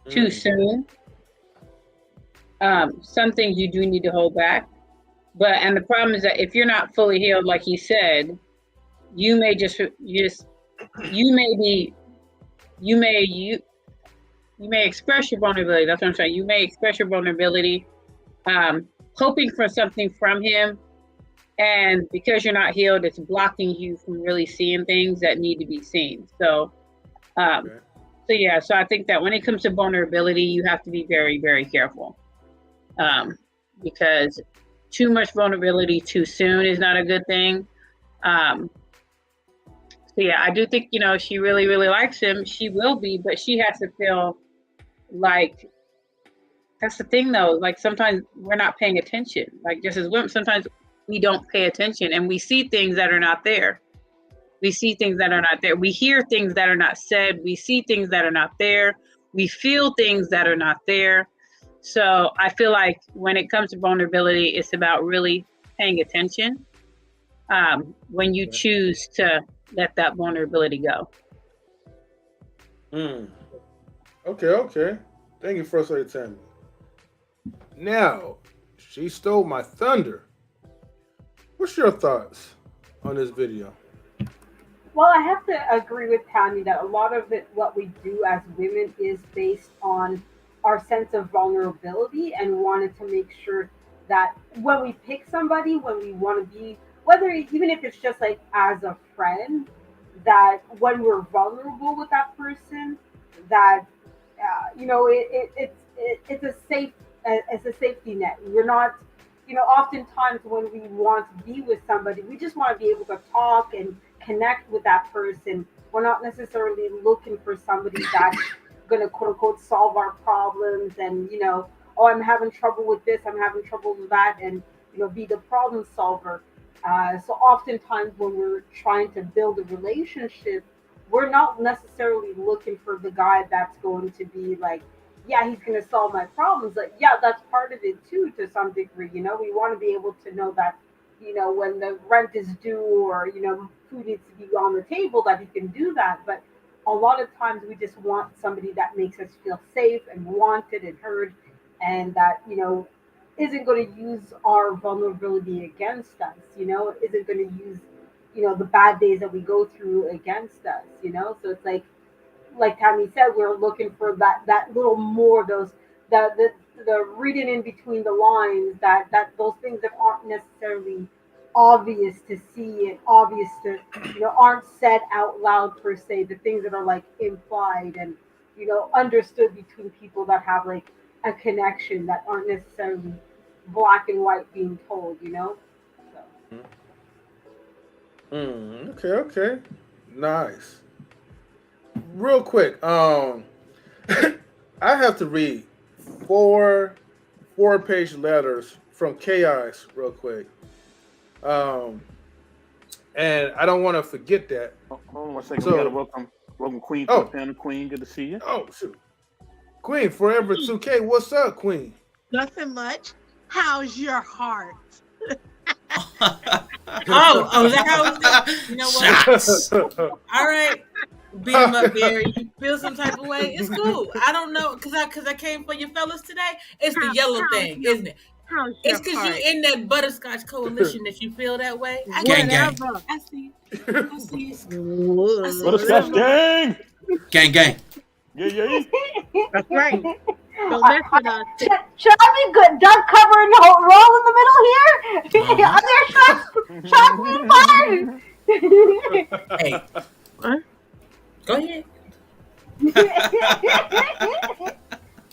[SPEAKER 12] too soon. Some things you do need to hold back. And the problem is that if you're not fully healed, like he said, you may express your vulnerability. That's what I'm saying. You may express your vulnerability, hoping for something from him. And because you're not healed, it's blocking you from really seeing things that need to be seen. So I think that when it comes to vulnerability, you have to be very, very careful. Because too much vulnerability too soon is not a good thing. I do think, she really, really likes him. She will be, but she has to feel like, that's the thing though, like sometimes we're not paying attention. Like just as women, sometimes we don't pay attention and we see things that are not there. We see things that are not there. We hear things that are not said. We see things that are not there. We feel things that are not there. So I feel like when it comes to vulnerability, it's about really paying attention when you choose to let that vulnerability go.
[SPEAKER 1] Okay. Thank you, First Lady Tammy. Now, she stole my thunder. What's your thoughts on this video?
[SPEAKER 14] Well, I have to agree with Tammy that a lot of it, what we do as women, is based on our sense of vulnerability and wanted to make sure that when we pick somebody, when we want to be, even if it's just like as a friend, that when we're vulnerable with that person, that it's a safety net. We're not, oftentimes when we want to be with somebody, we just want to be able to talk and connect with that person. We're not necessarily looking for somebody that's going to quote unquote solve our problems and I'm having trouble with this, I'm having trouble with that, and be the problem solver. So oftentimes when we're trying to build a relationship, we're not necessarily looking for the guy that's going to be like, yeah, he's going to solve my problems. Like, yeah, that's part of it too, to some degree. We want to be able to know that, when the rent is due or, food needs to be on the table, that he can do that. But a lot of times we just want somebody that makes us feel safe and wanted and heard, and that, isn't going to use our vulnerability against us, isn't going to use, the bad days that we go through against us, So it's like Tammy said, we're looking for that little more, the reading in between the lines, that those things that aren't necessarily obvious to see and obvious to, aren't said out loud per se, the things that are like implied and, understood between people that have like a connection that aren't necessarily black and white being told, So.
[SPEAKER 1] Okay. Nice. real quick, I have to read four-page letters from Chaos real quick. And I don't want to forget that.
[SPEAKER 3] Hold on 1 second. We gotta welcome Queen to the panel. Queen, good to see you.
[SPEAKER 1] Oh, shoot. Queen, Forever 2K, what's up, Queen?
[SPEAKER 15] Nothing much. How's your heart?
[SPEAKER 13] Oh, is that how it was? You know what?
[SPEAKER 7] Shots.
[SPEAKER 13] All right. Beat him up, Barry. You feel some type of way? It's cool. I don't know, cause I came for your fellas today. It's the yellow thing, isn't it? It's because you're in that butterscotch coalition that you feel that way.
[SPEAKER 7] Gang, gang.
[SPEAKER 13] I see it. I see it.
[SPEAKER 3] Butterscotch gang.
[SPEAKER 7] Gang, gang.
[SPEAKER 3] Yeah.
[SPEAKER 15] That's right. Don't mess with us.
[SPEAKER 14] Should I be good? Duck cover and roll in the middle here? Are there shots being fired?
[SPEAKER 13] Hey. What? Go ahead.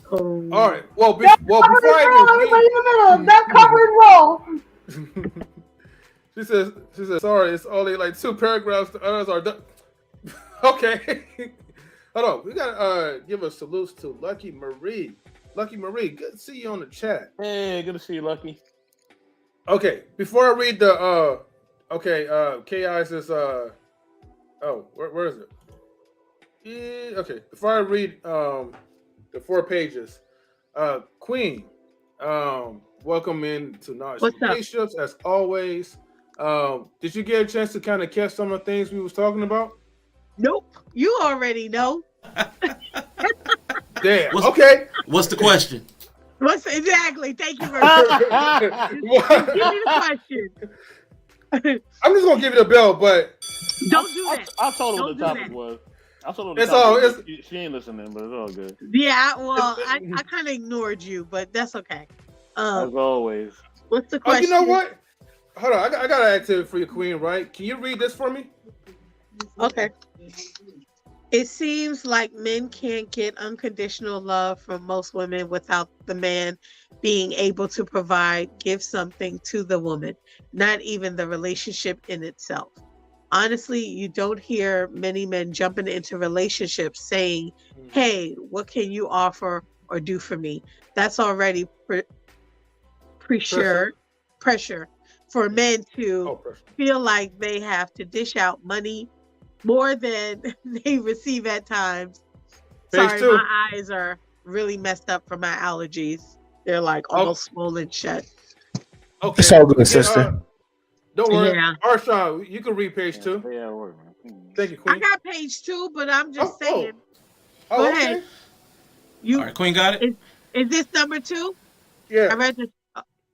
[SPEAKER 1] All right. Well, before
[SPEAKER 14] everybody in the middle. Duck cover and roll.
[SPEAKER 1] She says, sorry, it's only like 2 paragraphs. The others are done. Okay. Hold on. We gotta give a salute to Lucky Marie. Lucky Marie, good to see you on the chat.
[SPEAKER 3] Hey, good to see you, Lucky.
[SPEAKER 1] Okay, before I read the Chaos is where is it? Yeah, okay. Before I read the 4 pages, Queen, welcome in to Knowledge Spaceships as always. Did you get a chance to kind of catch some of the things we was talking about?
[SPEAKER 15] Nope. You already know.
[SPEAKER 1] Damn. Okay.
[SPEAKER 7] What's the question?
[SPEAKER 15] What's exactly? Thank you very much. Give me the question.
[SPEAKER 1] I'm just gonna give you the bell, but
[SPEAKER 15] don't do that.
[SPEAKER 3] I told her what the topic was. I told her
[SPEAKER 1] it's all.
[SPEAKER 3] She ain't listening, but it's all good.
[SPEAKER 15] Yeah. Well, I kind of ignored you, but that's okay.
[SPEAKER 3] As always.
[SPEAKER 15] What's the question?
[SPEAKER 1] Oh, you know what? Hold on. I got an activity for you, Queen. Right? Can you read this for me?
[SPEAKER 15] Okay. It seems like men can't get unconditional love from most women without the man being able to give something to the woman, not even the relationship in itself. Honestly, you don't hear many men jumping into relationships saying, hey, what can you offer or do for me? That's already pressure for men to feel like they have to dish out money more than they receive at times. Sorry, my eyes are really messed up from my allergies. They're like almost swollen shut.
[SPEAKER 1] Okay.
[SPEAKER 2] It's all good, sister.
[SPEAKER 1] Don't worry.
[SPEAKER 15] Yeah.
[SPEAKER 1] Arshawn, you can read page 2. Thank you, Queen.
[SPEAKER 15] I got page 2, but I'm just saying.
[SPEAKER 1] Oh,
[SPEAKER 15] Go
[SPEAKER 1] okay.
[SPEAKER 15] ahead.
[SPEAKER 7] All right, Queen got it?
[SPEAKER 15] Is this number 2?
[SPEAKER 1] Yeah.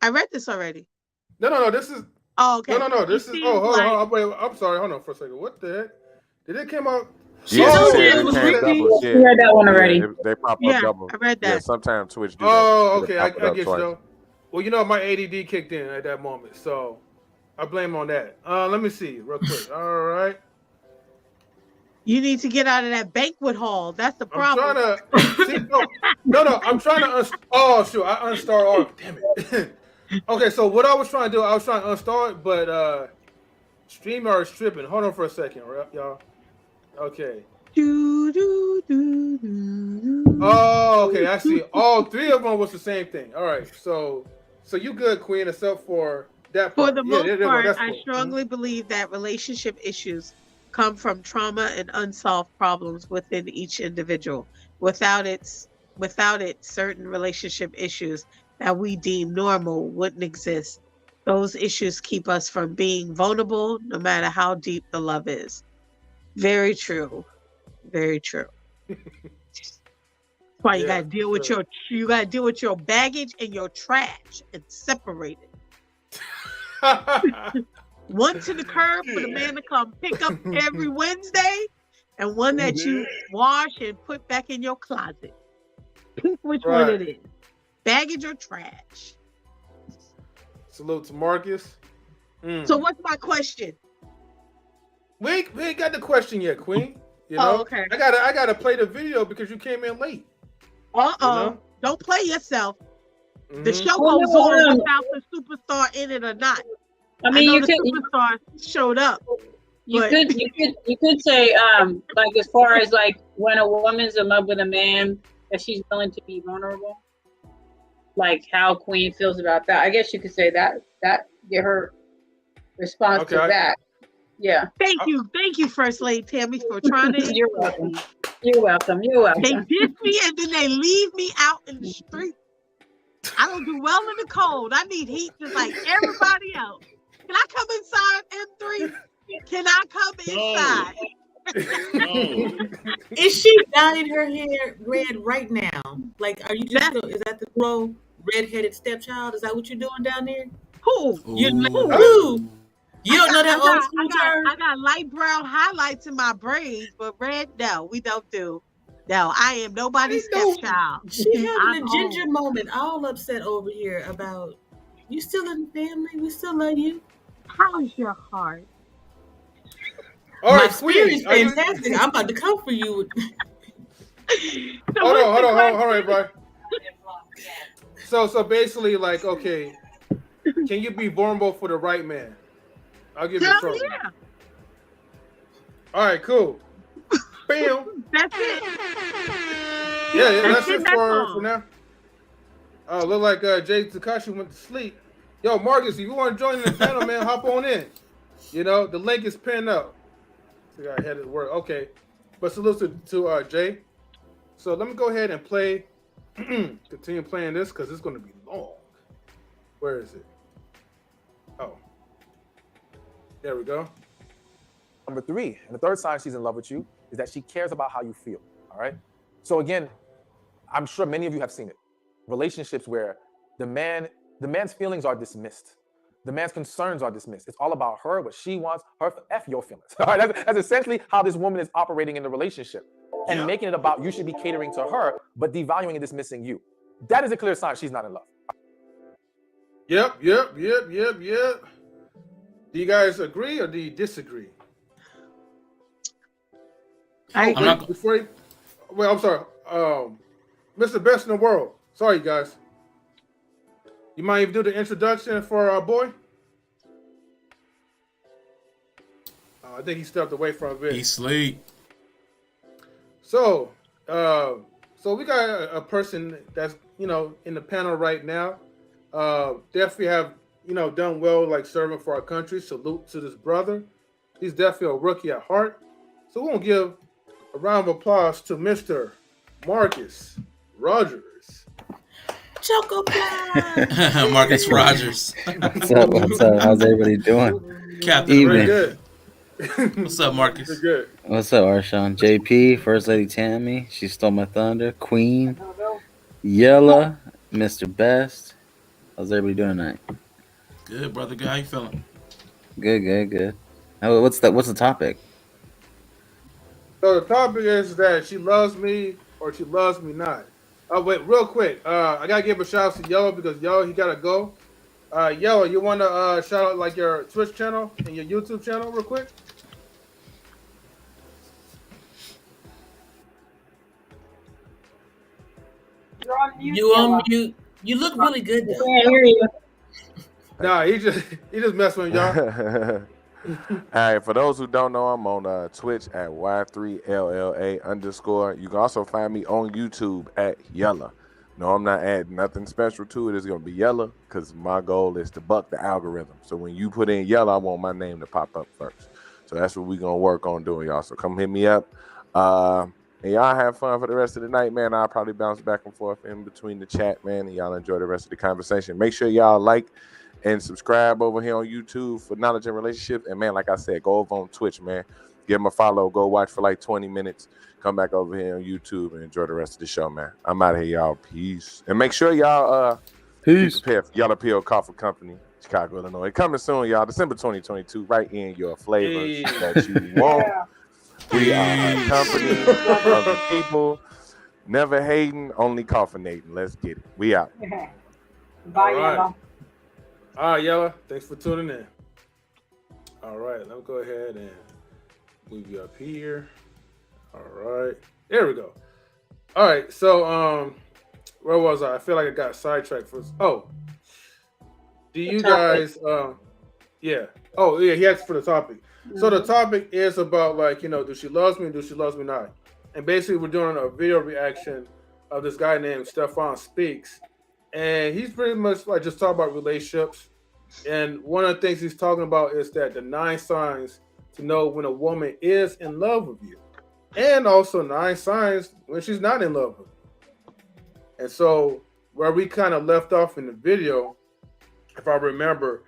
[SPEAKER 15] I read this already.
[SPEAKER 1] No. This is.
[SPEAKER 15] Oh, okay.
[SPEAKER 1] No. This is. Oh, hold on. Wait, I'm sorry. Hold on for a second. What the heck? Did it come out?
[SPEAKER 9] Yeah,
[SPEAKER 12] it was doubles. Yeah. We read that one already.
[SPEAKER 9] They pop up double.
[SPEAKER 15] I read that.
[SPEAKER 9] Yeah, sometimes Twitch do
[SPEAKER 1] that. Okay. I
[SPEAKER 9] get
[SPEAKER 1] you though. Well, you know, my ADD kicked in at that moment, so I blame on that. Let me see real quick. All right.
[SPEAKER 15] You need to get out of that banquet hall. That's the problem.
[SPEAKER 1] I'm trying to. See, no. I'm trying to. Oh shoot! I unstarred all. Damn it. Okay, so what I was trying to do, I was trying to unstart it, but StreamYard is tripping. Hold on for a second, right, y'all. Okay. Oh, okay. I see. All 3 of them was the same thing. All right. So you good, Queen, except for that part.
[SPEAKER 15] For the most part, I strongly believe that relationship issues come from trauma and unsolved problems within each individual. Without it, certain relationship issues that we deem normal wouldn't exist. Those issues keep us from being vulnerable, no matter how deep the love is. Very true. Very true. That's why you gotta deal with your baggage and your trash and separate it. One to the curb for the man to come pick up every Wednesday, and one that you wash and put back in your closet. Pick which one it is. Baggage or trash.
[SPEAKER 1] Salute to Marcus.
[SPEAKER 15] So what's my question?
[SPEAKER 1] We ain't got the question yet, Queen. You know?
[SPEAKER 15] Oh, okay.
[SPEAKER 1] I gotta play the video because you came in late.
[SPEAKER 15] You know? Don't play yourself. The show goes on without the superstar in it or not.
[SPEAKER 12] I mean,
[SPEAKER 15] the superstar showed up.
[SPEAKER 12] You could say like as far as like when a woman's in love with a man that she's willing to be vulnerable, like how Queen feels about that. I guess you could say that get her response to that. Yeah.
[SPEAKER 15] Thank you, First Lady Tammy, for trying to.
[SPEAKER 12] You're welcome. You're welcome. You're welcome.
[SPEAKER 15] They diss me and then they leave me out in the street. I don't do well in the cold. I need heat just like everybody else. Can I come inside, M3? Can I come inside?
[SPEAKER 13] No. Is she dyeing her hair red right now? Like, are you just is that the girl red-headed stepchild? Is that what you're doing down there?
[SPEAKER 15] Who?
[SPEAKER 13] You don't know that old school term?
[SPEAKER 15] I got light brown highlights in my braids, but red, no, we don't do. No, I am nobody's stepchild.
[SPEAKER 13] She having a ginger moment, all upset over here about you still in the family. We still love you.
[SPEAKER 15] How's your heart?
[SPEAKER 13] My spirit is fantastic. I'm about to come for you.
[SPEAKER 1] Hold on, bro. So basically, like, okay, can you be vulnerable for the right man? I'll give you a trophy.
[SPEAKER 15] Yeah.
[SPEAKER 1] All right, cool. Bam.
[SPEAKER 15] That's it.
[SPEAKER 1] Yeah, that's it for now. Oh, look like Jay Takashi went to sleep. Yo, Marcus, if you want to join the panel, man, hop on in. You know, the link is pinned up. See, I had it work. Okay. But salute to Jay. So let me go ahead and continue playing this because it's going to be long. Where is it? Oh. There we go.
[SPEAKER 5] Number 3, and the third sign she's in love with you is that she cares about how you feel. All right. So again, I'm sure many of you have seen it. Relationships where the man's feelings are dismissed. The man's concerns are dismissed. It's all about her, what she wants, her F your feelings. All right. That's essentially how this woman is operating in the relationship and making it about you should be catering to her, but devaluing and dismissing you. That is a clear sign she's not in love.
[SPEAKER 1] Yep. Do you guys agree or do you disagree? I'm sorry. Mr. Best in the World. Sorry, guys. You mind even do the introduction for our boy? I think he stepped away from a bit.
[SPEAKER 7] He sleep.
[SPEAKER 1] So we got a person that's, you know, in the panel right now. Definitely have, you know, done well, like serving for our country. Salute to this brother. He's definitely a rookie at heart. So we're gonna give a round of applause to Mr. Marcus Rogers.
[SPEAKER 13] Choco
[SPEAKER 7] Marcus Rogers.
[SPEAKER 16] What's up? How's everybody doing?
[SPEAKER 7] Captain,
[SPEAKER 1] very good.
[SPEAKER 7] What's up, Marcus?
[SPEAKER 1] Good.
[SPEAKER 16] What's up, Arshawn? JP, First Lady Tammy, she stole my thunder. Queen, Yella, Mr. Best. How's everybody doing tonight?
[SPEAKER 7] Good, brother. Good. How you feeling?
[SPEAKER 16] Good. What's the topic?
[SPEAKER 1] So the topic is that she loves me or she loves me not. Oh, wait, real quick. I gotta give a shout out to Yellow because Yellow, he gotta go. Yellow, you want to shout out like your Twitch channel and your YouTube channel real quick?
[SPEAKER 14] You're on mute.
[SPEAKER 13] You on mute. You look really good though.
[SPEAKER 12] I hear you.
[SPEAKER 1] Nah, he just messing with y'all.
[SPEAKER 9] All right, for those who don't know, I'm on Twitch at Y3LLA_. You can also find me on YouTube at Yella. No, I'm not adding nothing special to it. It's going to be Yella because my goal is to buck the algorithm. So when you put in Yella, I want my name to pop up first. So that's what we're going to work on doing, y'all. So come hit me up. And y'all have fun for the rest of the night, man. I'll probably bounce back and forth in between the chat, man, and y'all enjoy the rest of the conversation. Make sure y'all like and subscribe over here on YouTube for Knowledge and Relationships. And, man, like I said, go over on Twitch, man. Give them a follow. Go watch for like 20 minutes. Come back over here on YouTube and enjoy the rest of the show, man. I'm out of here, y'all. Peace. And make sure y'all
[SPEAKER 16] peace.
[SPEAKER 9] Prepare for Yellow Pill Coffee Company, Chicago, Illinois. Coming soon, y'all. December 2022. Right in your flavors that you want. We are a company of the people. Never hating, only coffinating. Let's get it. We out.
[SPEAKER 14] Bye, Yellow.
[SPEAKER 1] All right, Yella. Thanks for tuning in. All right, let me go ahead and move you up here. All right, there we go. All right, so where was I? I feel like I got sidetracked for. Oh, do you guys? Yeah. Oh, yeah. He asked for the topic. So the topic is about like do she loves me? Do she loves me not? And basically, we're doing a video reaction of this guy named Stephan Speaks, and he's pretty much like just talking about relationships. And one of the things he's talking about is that the 9 signs to know when a woman is in love with you, and also 9 signs when she's not in love with you. And so where we kind of left off in the video, if I remember,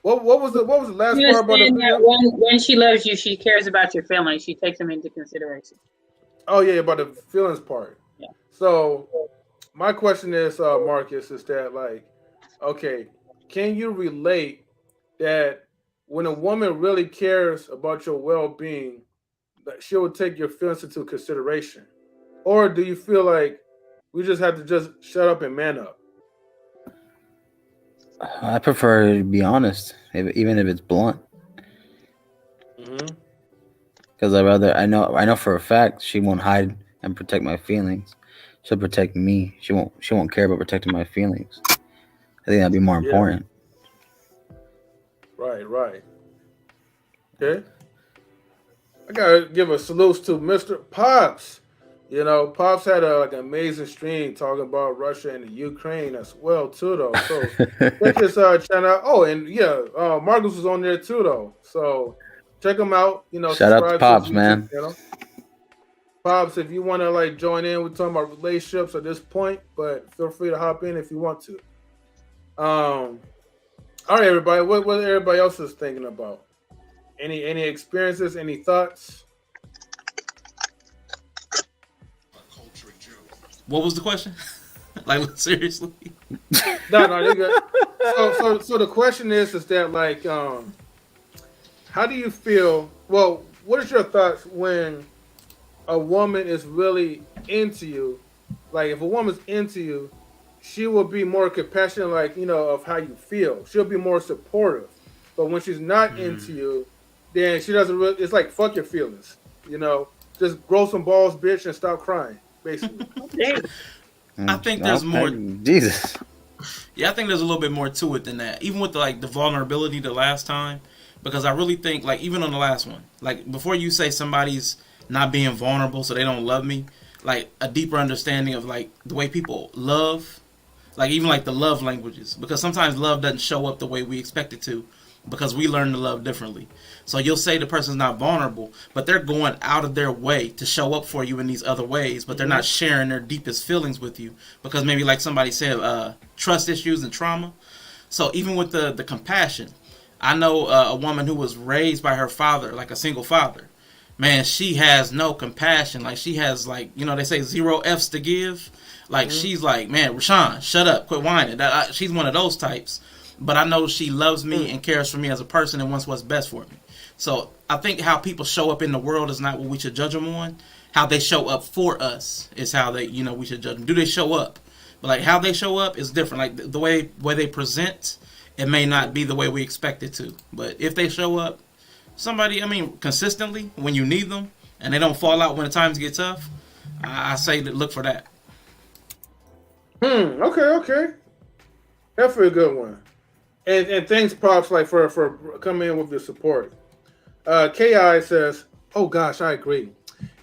[SPEAKER 1] what was the last part about the video?
[SPEAKER 12] When she loves you, she cares about your feelings. She takes them into consideration.
[SPEAKER 1] Oh yeah, about the feelings part.
[SPEAKER 12] Yeah.
[SPEAKER 1] So my question is, Marcus, is that like, okay, can you relate that when a woman really cares about your well-being, that she will take your feelings into consideration, or do you feel like we just have to just shut up and man up?
[SPEAKER 16] I prefer to be honest, even if it's blunt. Because I know for a fact she won't hide and protect my feelings. She'll protect me. She won't care about protecting my feelings. I think that'd be more important.
[SPEAKER 1] Right. Okay. I gotta give a salute to Mr. Pops. Pops had an amazing stream talking about Russia and the Ukraine as well too, though. So check his channel out. Oh, and Marcus was on there too, though. So check him out.
[SPEAKER 16] Shout out to Pops, man.
[SPEAKER 1] Pops, if you want to like join in, we're talking about relationships at this point, but feel free to hop in if you want to. All right, everybody. What everybody else is thinking about? Any experiences? Any thoughts?
[SPEAKER 7] What was the question? Like seriously?
[SPEAKER 1] No, they good. So the question is that like, how do you feel? Well, what is your thoughts when a woman is really into you? Like, if a woman's into you, she will be more compassionate, like of how you feel. She'll be more supportive. But when she's not into you, then she doesn't really. It's like fuck your feelings. Just grow some balls, bitch, and stop crying. Basically.
[SPEAKER 7] I think there's more.
[SPEAKER 16] Jesus.
[SPEAKER 7] Yeah, I think there's a little bit more to it than that. Even with the vulnerability the last time, because I really think like even on the last one, like before you say somebody's not being vulnerable so they don't love me, like a deeper understanding of like the way people love, like even like the love languages, because sometimes love doesn't show up the way we expect it to, because we learn to love differently. So you'll say the person's not vulnerable, but they're going out of their way to show up for you in these other ways, but they're not sharing their deepest feelings with you because maybe like somebody said, trust issues and trauma. So even with the compassion, I know a woman who was raised by her father, like a single father. Man, she has no compassion. Like she has like, they say 0 F's to give. Like she's like, man, Rashawn, shut up, quit whining. She's one of those types. But I know she loves me and cares for me as a person and wants what's best for me. So I think how people show up in the world is not what we should judge them on. How they show up for us is how they, we should judge them. Do they show up? But like how they show up is different. Like the way they present, it may not be the way we expect it to. But if they show up, consistently when you need them and they don't fall out when the times get tough, I say that look for that.
[SPEAKER 1] Okay. Definitely a good one. And thanks, Pops, like for coming in with your support. Ki says, "Oh gosh, I agree.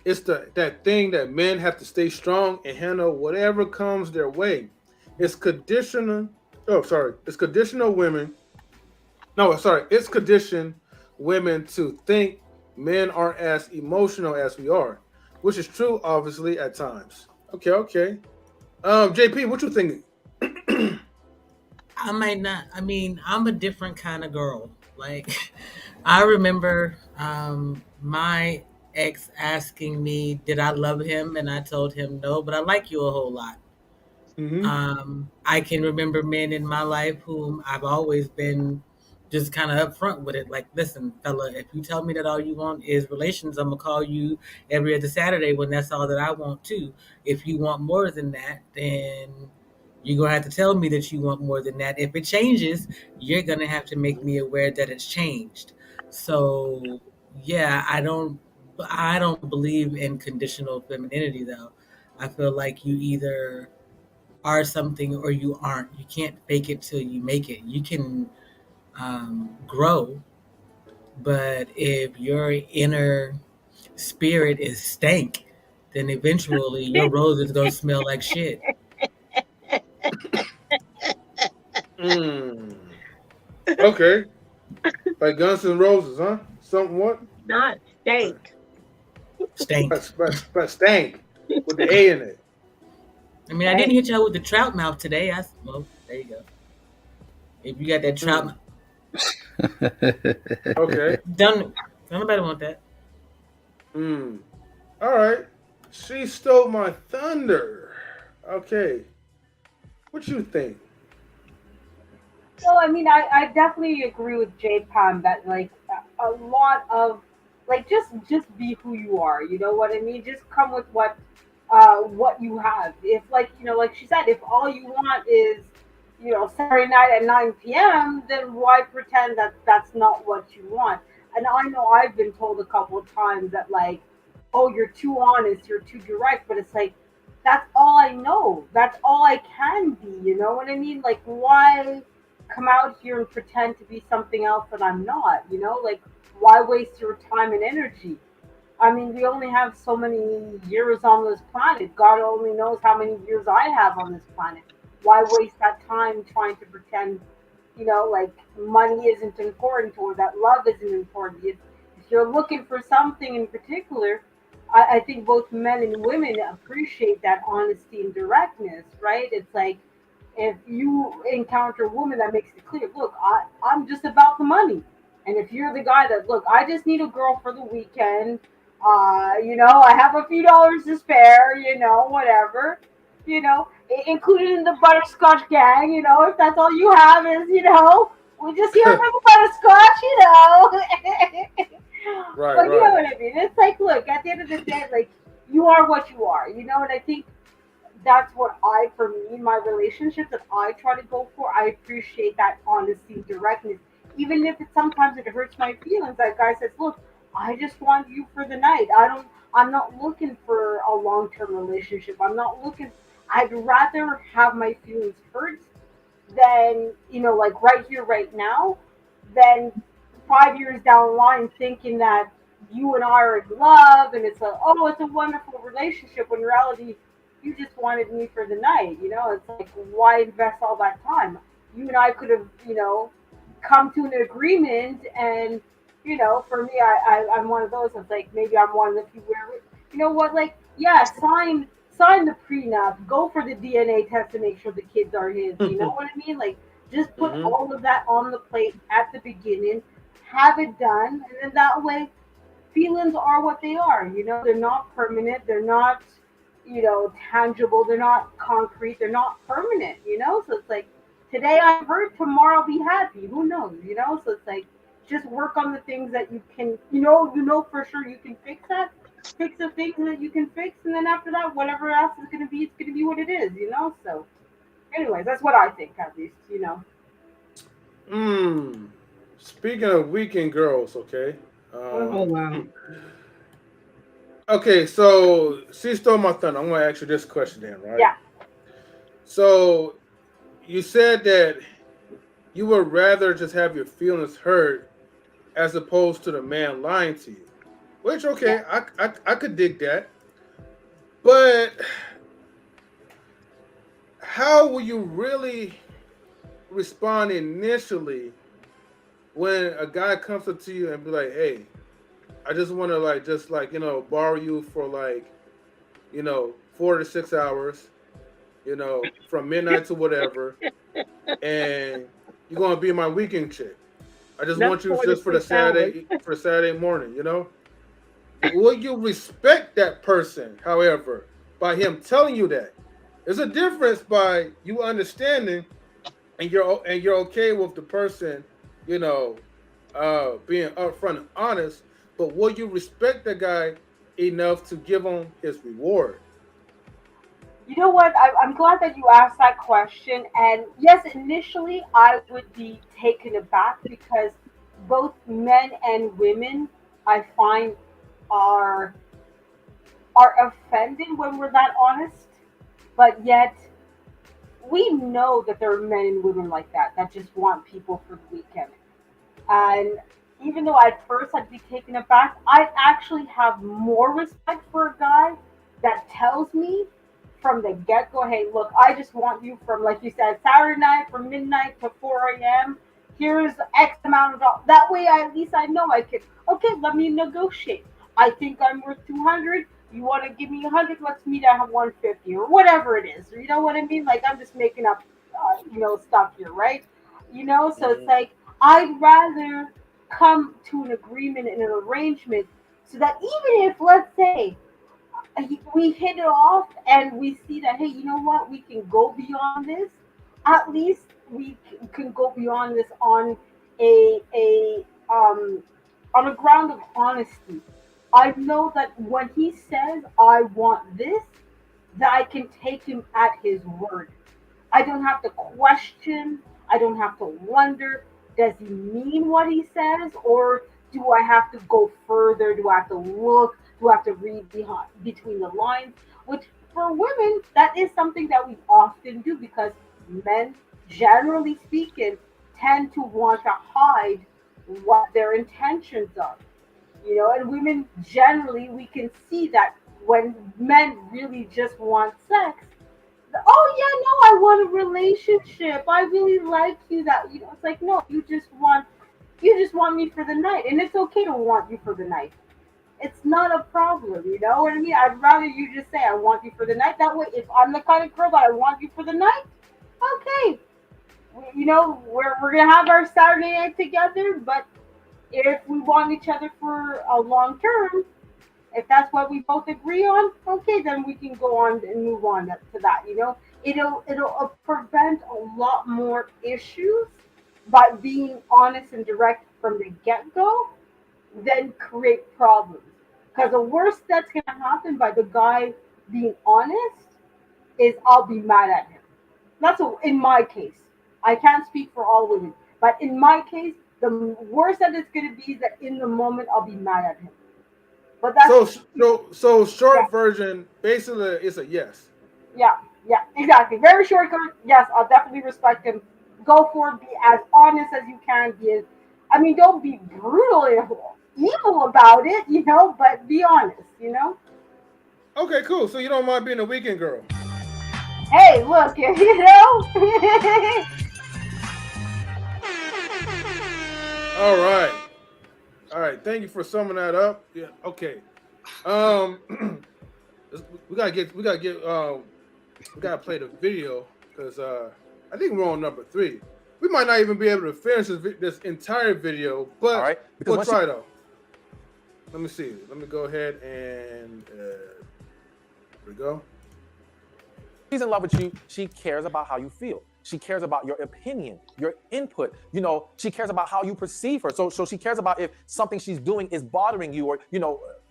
[SPEAKER 1] It's that thing that men have to stay strong and handle whatever comes their way. It's conditional. It's conditional women. No, sorry. It's conditioned women to think men aren't as emotional as we are, which is true, obviously, at times. Okay. JP, what you thinking?"
[SPEAKER 13] I might not. I mean, I'm a different kind of girl. Like, I remember my ex asking me, did I love him? And I told him no, but I like you a whole lot. I can remember men in my life whom I've always been just kind of upfront with it. Like, listen, fella, if you tell me that all you want is relations, I'm going to call you every other Saturday when that's all that I want too. If you want more than that, then you're going to have to tell me that you want more than that. If it changes, you're going to have to make me aware that it's changed. So, yeah, I don't believe in conditional femininity, though. I feel like you either are something or you aren't. You can't fake it till you make it. You can grow, but if your inner spirit is stank, then eventually your rose is gonna smell like shit.
[SPEAKER 1] Okay. Like Guns N' Roses, huh? Something what?
[SPEAKER 15] Not stank.
[SPEAKER 13] Stank.
[SPEAKER 1] But stank with the A in it.
[SPEAKER 13] I mean, I didn't hit y'all with the trout mouth today. Well, there you go. If you got that trout mouth.
[SPEAKER 1] Okay.
[SPEAKER 13] Don't nobody want that.
[SPEAKER 1] All right. She stole my thunder. Okay. What you think?
[SPEAKER 14] So I mean, I definitely agree with J Pam that like a lot of like just be who you are. You know what I mean? Just come with what you have. If like like she said, if all you want is Saturday night at 9 p.m., then why pretend that that's not what you want? And I know I've been told a couple of times that like, oh, you're too honest, you're too direct, but it's like that's all I know. That's all I can be. You know what I mean? Like why come out here and pretend to be something else that I'm not? Like why waste your time and energy? I mean, we only have so many years on this planet. God only knows how many years I have on this planet. Why waste that time trying to pretend, like money isn't important or that love isn't important? If you're looking for something in particular, I think both men and women appreciate that honesty and directness, right? It's like if you encounter a woman that makes it clear, look, I'm just about the money. And if you're the guy that, look, I just need a girl for the weekend, I have a few dollars to spare, whatever, included in the butterscotch gang, if that's all you have is, we're just here for the butterscotch.
[SPEAKER 1] Right,
[SPEAKER 14] But you know what I mean? It's like, look, at the end of the day, like, you are what you are, and I think that's what for me, my relationship that I try to go for, I appreciate that honesty, directness. Even if sometimes it hurts my feelings, that guy says, look, I just want you for the night. I'm not looking for a long-term relationship. I'd rather have my feelings hurt than, like right here, right now, than 5 years down the line thinking that you and I are in love and it's a wonderful relationship when in reality you just wanted me for the night. It's like, why invest all that time? You and I could have, come to an agreement, and for me, I'm one of those. It's like maybe I'm one of the few where, what, like, yeah, sign the prenup, go for the DNA test to make sure the kids are his. You know what I mean? Like, just put all of that on the plate at the beginning, have it done, and then that way, feelings are what they are. They're not permanent. They're not tangible. They're not concrete. They're not permanent. So it's like today I'm hurt, tomorrow I'll be happy. Who knows? So it's like just work on the things that you can. For sure you can fix that. Fix the things that you can fix, and then after that, whatever else is gonna be, it's gonna be what it is. So, anyways, that's what I think, at least.
[SPEAKER 1] Speaking of weekend girls, okay.
[SPEAKER 15] Oh wow.
[SPEAKER 1] Okay, so she stole my thunder. I'm gonna ask you this question then, right?
[SPEAKER 14] Yeah.
[SPEAKER 1] So you said that you would rather just have your feelings hurt as opposed to the man lying to you. Which okay, I could dig that. But how will you really respond initially when a guy comes up to you and be like, "Hey, I just want to borrow you for 4 to 6 hours, from midnight to whatever, and you're gonna be my weekend chick. I just want you just for the Saturday morning, Will you respect that person, however, by him telling you that? There's a difference by you understanding and you're okay with the person, being upfront and honest, but will you respect the guy enough to give him his reward?
[SPEAKER 14] You know what? I'm glad that you asked that question. And yes, initially I would be taken aback because both men and women, I find, are offended when we're that honest. But yet, we know that there are men and women like that just want people for the weekend. And even though at first I'd be taken aback, I actually have more respect for a guy that tells me from the get go, hey, look, I just want you from, like you said, Saturday night from midnight to 4 a.m. Here's X amount of dollars. That way, at least I know I can, okay, let me negotiate. I think I'm worth 200. You want to give me 100? Let's meet at 150 or whatever it is. You know what I mean? Like, I'm just making up, stuff here, right? So it's like, I'd rather come to an agreement and an arrangement so that even if, let's say, we hit it off and we see that, hey, you know what, we can go beyond this. At least we can go beyond this on a on a ground of honesty. I know that when he says I want this, that I can take him at his word. I don't have to question. I don't have to wonder, does he mean what he says? Or do I have to go further? Do I have to look? Do I have to read behind, between the lines? Which for women, that is something that we often do because men, generally speaking, tend to want to hide what their intentions are. And women generally, we can see that when men really just want sex, oh yeah, no, I want a relationship. I really like you. It's like, no, you just want me for the night, and it's okay to want you for the night. It's not a problem. You know what I mean? I'd rather you just say I want you for the night. That way, if I'm the kind of girl that I want you for the night, okay, we're gonna have our Saturday night together. But if we want each other for a long term, if that's what we both agree on, okay, then we can go on and move on to that. It'll prevent a lot more issues by being honest and direct from the get go than create problems. Because the worst that's gonna happen by the guy being honest is I'll be mad at him. In my case. I can't speak for all women, but in my case, the worst that it's gonna be is that in the moment I'll be mad at him. But that's
[SPEAKER 1] so short version, basically, it's a yes.
[SPEAKER 14] Yeah, exactly. Very shortcut. Yes, I'll definitely respect him. Go for it. Be as honest as you can. Don't be brutal and evil about it, but be honest.
[SPEAKER 1] Okay, cool. So you don't mind being a weekend girl?
[SPEAKER 14] Hey, look,
[SPEAKER 1] All right. Thank you for summing that up. Yeah. Okay. We gotta play the video because I think we're on number 3. We might not even be able to finish this entire video, but
[SPEAKER 5] all right,
[SPEAKER 1] we'll try though. Let me see. Let me go ahead and here we go.
[SPEAKER 5] She's in love with you. She cares about how you feel. She cares about your opinion, your input. She cares about how you perceive her. So she cares about if something she's doing is bothering you or,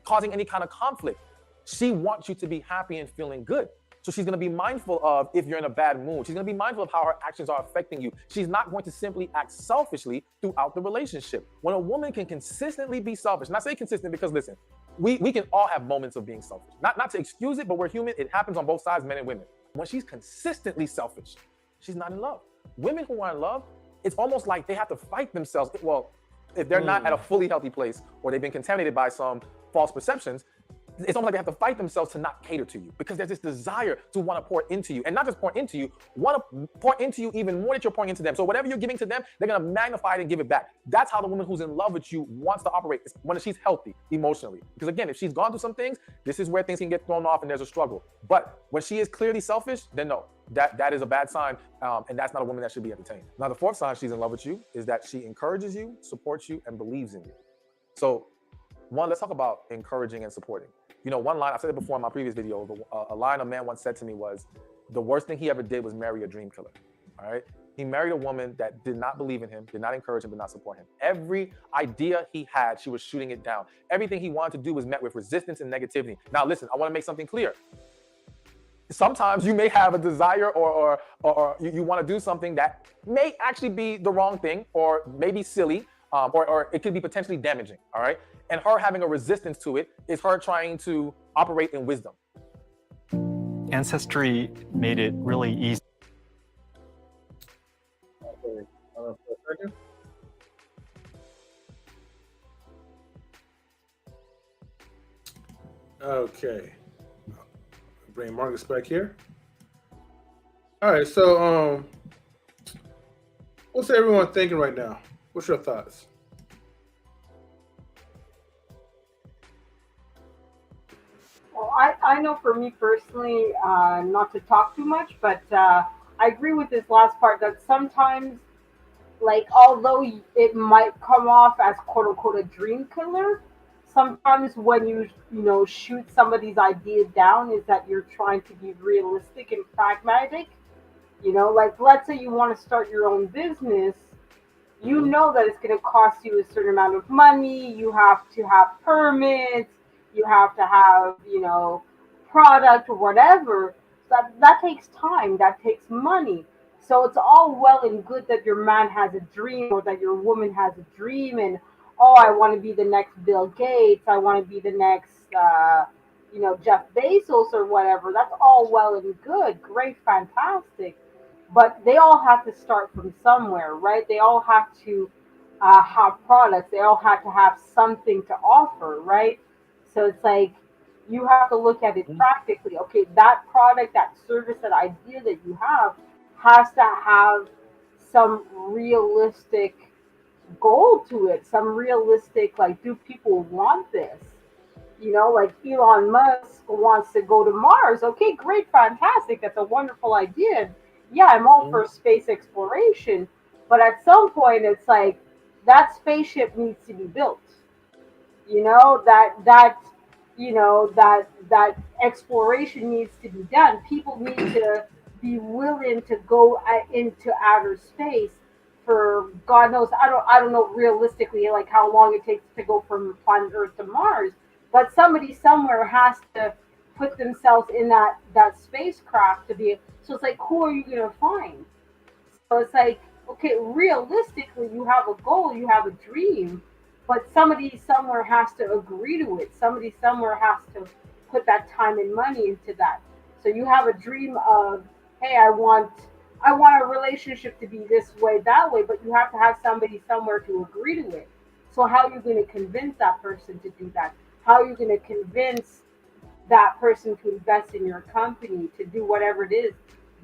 [SPEAKER 5] causing any kind of conflict. She wants you to be happy and feeling good. So she's going to be mindful of if you're in a bad mood. She's going to be mindful of how her actions are affecting you. She's not going to simply act selfishly throughout the relationship. When a woman can consistently be selfish, and I say consistent because, listen, we can all have moments of being selfish. Not to excuse it, but we're human. It happens on both sides, men and women. When she's consistently selfish, she's not in love. Women who are in love, it's almost like they have to fight themselves. Well, if they're not at a fully healthy place or they've been contaminated by some false perceptions, it's almost like they have to fight themselves to not cater to you because there's this desire to want to pour into you, and not just pour into you, want to pour into you even more that you're pouring into them. So whatever you're giving to them, they're going to magnify it and give it back. That's how the woman who's in love with you wants to operate when she's healthy emotionally. Because again, if she's gone through some things, this is where things can get thrown off and there's a struggle. But when she is clearly selfish, then no, that is a bad sign, and that's not a woman that should be entertained. Now, the fourth sign she's in love with you is that she encourages you, supports you, and believes in you. So one, let's talk about encouraging and supporting. One line, I said it before in my previous video, a line a man once said to me was, the worst thing he ever did was marry a dream killer, all right? He married a woman that did not believe in him, did not encourage him, did not support him. Every idea he had, she was shooting it down. Everything he wanted to do was met with resistance and negativity. Now, listen, I want to make something clear. Sometimes you may have a desire or you want to do something that may actually be the wrong thing or maybe silly, or it could be potentially damaging, all right? And her having a resistance to it is her trying to operate in wisdom.
[SPEAKER 17] Ancestry made it really easy.
[SPEAKER 1] Okay. Bring Marcus back here. All right. So, what's everyone thinking right now? What's your thoughts?
[SPEAKER 14] Well, I know for me personally, not to talk too much, but I agree with this last part that sometimes, like, although it might come off as quote unquote a dream killer, sometimes when you shoot somebody's idea down, is that you're trying to be realistic and pragmatic. Like let's say you want to start your own business, you know that it's going to cost you a certain amount of money. You have to have permits. You have to have, product or whatever. That takes time. That takes money. So it's all well and good that your man has a dream or that your woman has a dream and, oh, I want to be the next Bill Gates. I want to be the next, Jeff Bezos or whatever. That's all well and good. Great, fantastic, but they all have to start from somewhere, right? They all have to have products. They all have to have something to offer, right? So it's like you have to look at it practically. Okay, that product, that service, that idea that you have has to have some realistic goal to it, some realistic, like, do people want this? Like Elon Musk wants to go to Mars. Okay, great, fantastic. That's a wonderful idea. Yeah, I'm all for space exploration, but at some point, it's like that spaceship needs to be built. That exploration needs to be done. People need to be willing to go into outer space for God knows. I don't know realistically like how long it takes to go from planet Earth to Mars, but somebody somewhere has to put themselves in that spacecraft to be. So it's like, who are you gonna find? So it's like, okay, realistically, you have a goal, you have a dream, but somebody somewhere has to agree to it. Somebody somewhere has to put that time and money into that. So you have a dream of, hey, I want a relationship to be this way, that way, but you have to have somebody somewhere to agree to it. So how are you going to convince that person to do that? How are you going to convince that person to invest in your company, to do whatever it is?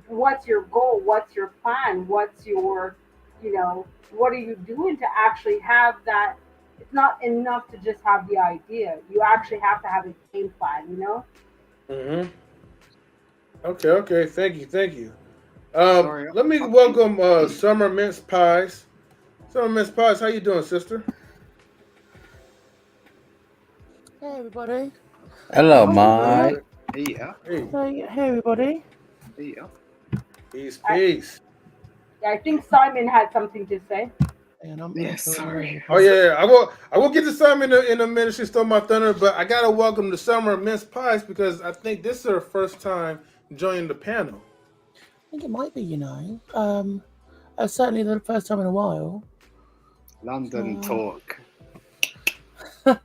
[SPEAKER 14] What's your goal? What's your plan? What's your, what are you doing to actually have that? It's not enough to just have the idea. You actually have to have a game plan,
[SPEAKER 1] Mm-hmm. Okay. Thank you. Let me welcome Summer Mince Pies. Summer Mince Pies, how you doing, sister?
[SPEAKER 17] Hey everybody.
[SPEAKER 16] Hello, Mike.
[SPEAKER 10] Yeah.
[SPEAKER 17] Hey everybody.
[SPEAKER 10] Yeah.
[SPEAKER 1] Peace.
[SPEAKER 14] I think Simon had something to say.
[SPEAKER 10] Sorry.
[SPEAKER 1] Oh yeah. I will get to Simon in a minute. She stole my thunder, but I gotta welcome the Summer Mince Pies because I think this is her first time joining the panel.
[SPEAKER 17] I think it might be, certainly the first time in a while.
[SPEAKER 10] London talk.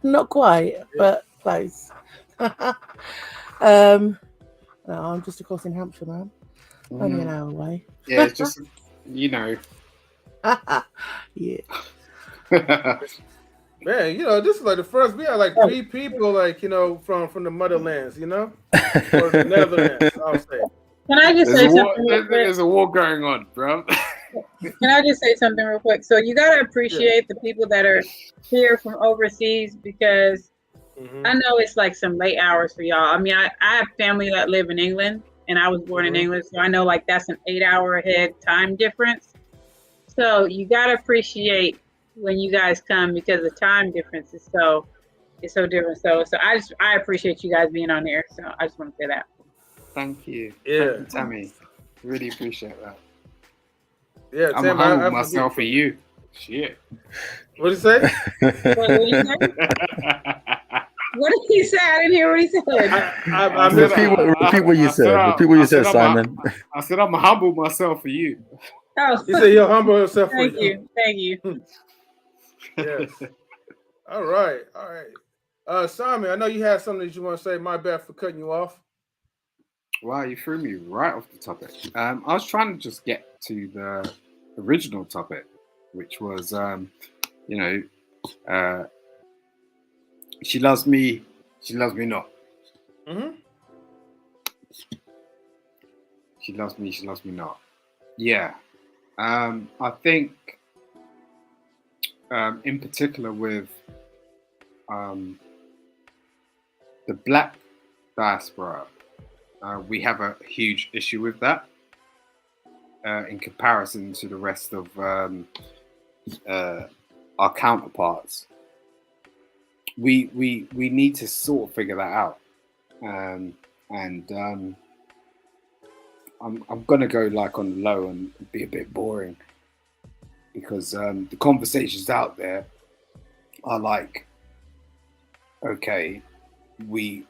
[SPEAKER 17] Not quite, but close. No, I'm just across in Hampshire, man. Only an hour away.
[SPEAKER 10] Yeah, it's just
[SPEAKER 17] Yeah.
[SPEAKER 1] Man, this is like the first. We had like 3 people, like from the motherlands, or the Netherlands. I'll say.
[SPEAKER 12] Can I just say something?
[SPEAKER 10] There's a war going on, bro.
[SPEAKER 12] Can I just say something real quick? So you gotta appreciate the people that are here from overseas because I know it's like some late hours for y'all. I mean, I have family that live in England, and I was born in England, so I know like that's an 8-hour ahead time difference. So you gotta appreciate when you guys come because the time difference is so different. So I appreciate you guys being on here. So I just want to say that.
[SPEAKER 10] Thank you.
[SPEAKER 1] Yeah.
[SPEAKER 10] Thank you, Tammy. Really appreciate that.
[SPEAKER 1] Yeah,
[SPEAKER 10] I'm
[SPEAKER 1] Tam,
[SPEAKER 10] humble myself for you. Shit.
[SPEAKER 1] What did you say?
[SPEAKER 12] What did he say? I didn't hear what he said.
[SPEAKER 16] Repeat what you said. Repeat what you said, Simon.
[SPEAKER 10] I said I'm humble myself for you.
[SPEAKER 12] Oh.
[SPEAKER 1] He said he'll humble himself for you.
[SPEAKER 12] Thank you.
[SPEAKER 1] Yes. All right. Simon, I know you had something that you want to say. My bad for cutting you off.
[SPEAKER 10] Wow, you threw me right off the topic. I was trying to just get to the original topic, which was, she loves me not.
[SPEAKER 1] Mm-hmm.
[SPEAKER 10] She loves me not. Yeah. I think in particular with the black diaspora, we have a huge issue with that in comparison to the rest of our counterparts. We need to sort of figure that out, and I'm gonna go like on the low and be a bit boring because the conversations out there are like, okay, we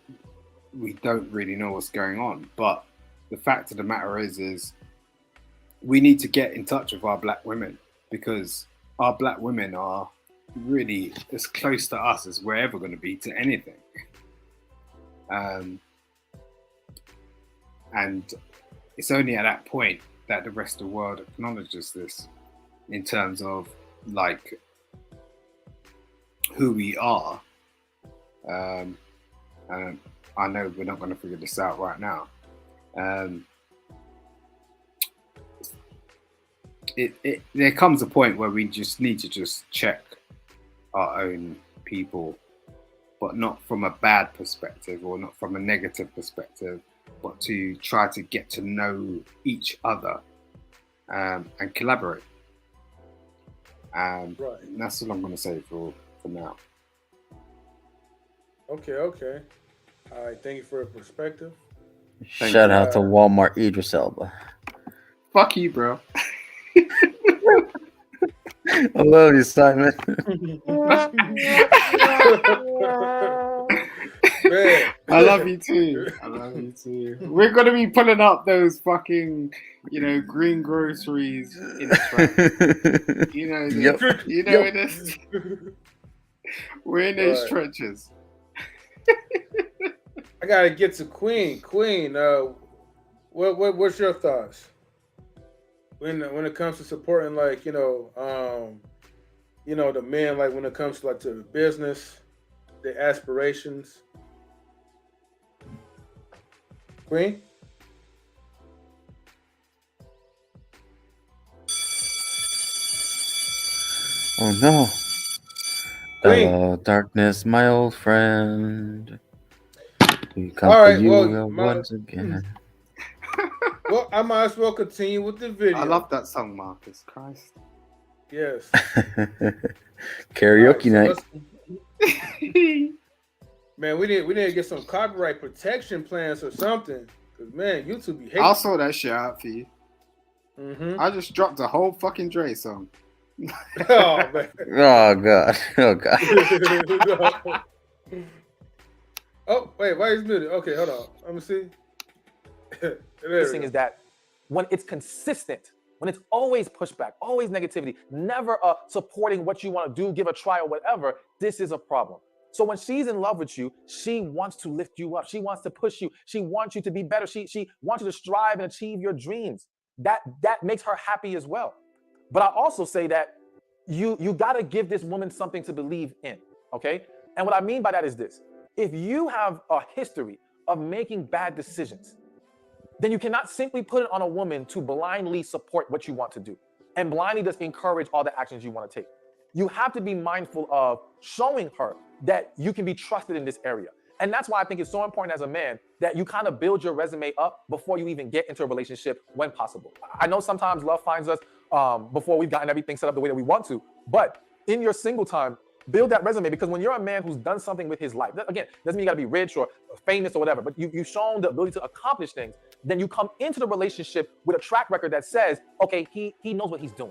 [SPEAKER 10] don't really know what's going on, but the fact of the matter is we need to get in touch with our black women because our black women are really as close to us as we're ever going to be to anything. And it's only at that point that the rest of the world acknowledges this in terms of like who we are. And I know we're not going to figure this out right now. There comes a point where we just need to just check our own people, but not from a bad perspective or not from a negative perspective, but to try to get to know each other and collaborate. Right. And that's all I'm going to say for now.
[SPEAKER 1] Okay. All right, thank you for your perspective.
[SPEAKER 16] Shout out to Walmart Idris Elba.
[SPEAKER 10] Fuck you, bro.
[SPEAKER 16] I love you, Simon.
[SPEAKER 1] Man.
[SPEAKER 10] I love you too. We're gonna be pulling up those fucking, green groceries in the truck. This. We're in those trenches.
[SPEAKER 1] I gotta get to Queen. Queen, what's your thoughts when it comes to supporting, like, the men, like when it comes to the business, the aspirations? Queen?
[SPEAKER 16] Oh no.
[SPEAKER 1] Queen.
[SPEAKER 16] Hello, darkness, my old friend. We come
[SPEAKER 1] All right,
[SPEAKER 16] for you
[SPEAKER 1] well,
[SPEAKER 16] once again.
[SPEAKER 1] Well, I might as well continue with the video.
[SPEAKER 10] I love that song, Marcus. Christ.
[SPEAKER 1] Yes.
[SPEAKER 16] Karaoke night.
[SPEAKER 1] Man, we need to get some copyright protection plans or something. Cause man, YouTube be hating.
[SPEAKER 10] I'll sort that shit out for you.
[SPEAKER 1] Mm-hmm.
[SPEAKER 10] I just dropped a whole fucking Dre song.
[SPEAKER 1] Oh man.
[SPEAKER 16] Oh god. Oh god.
[SPEAKER 1] Oh wait, why is it muted? Okay, hold on. Let me see.
[SPEAKER 5] The thing is that when it's consistent, when it's always pushback, always negativity, never supporting what you want to do, give a try or whatever, this is a problem. So when she's in love with you, she wants to lift you up. She wants to push you. She wants you to be better. She wants you to strive and achieve your dreams. That makes her happy as well. But I also say that you got to give this woman something to believe in, okay? And what I mean by that is this. If you have a history of making bad decisions, then you cannot simply put it on a woman to blindly support what you want to do and blindly just encourage all the actions you want to take. You have to be mindful of showing her that you can be trusted in this area. And that's why I think it's so important as a man that you kind of build your resume up before you even get into a relationship when possible. I know sometimes love finds us before we've gotten everything set up the way that we want to, but in your single time, build that resume, because when you're a man who's done something with his life, again, doesn't mean you gotta be rich or famous or whatever, but you've shown the ability to accomplish things, then you come into the relationship with a track record that says, okay, he knows what he's doing.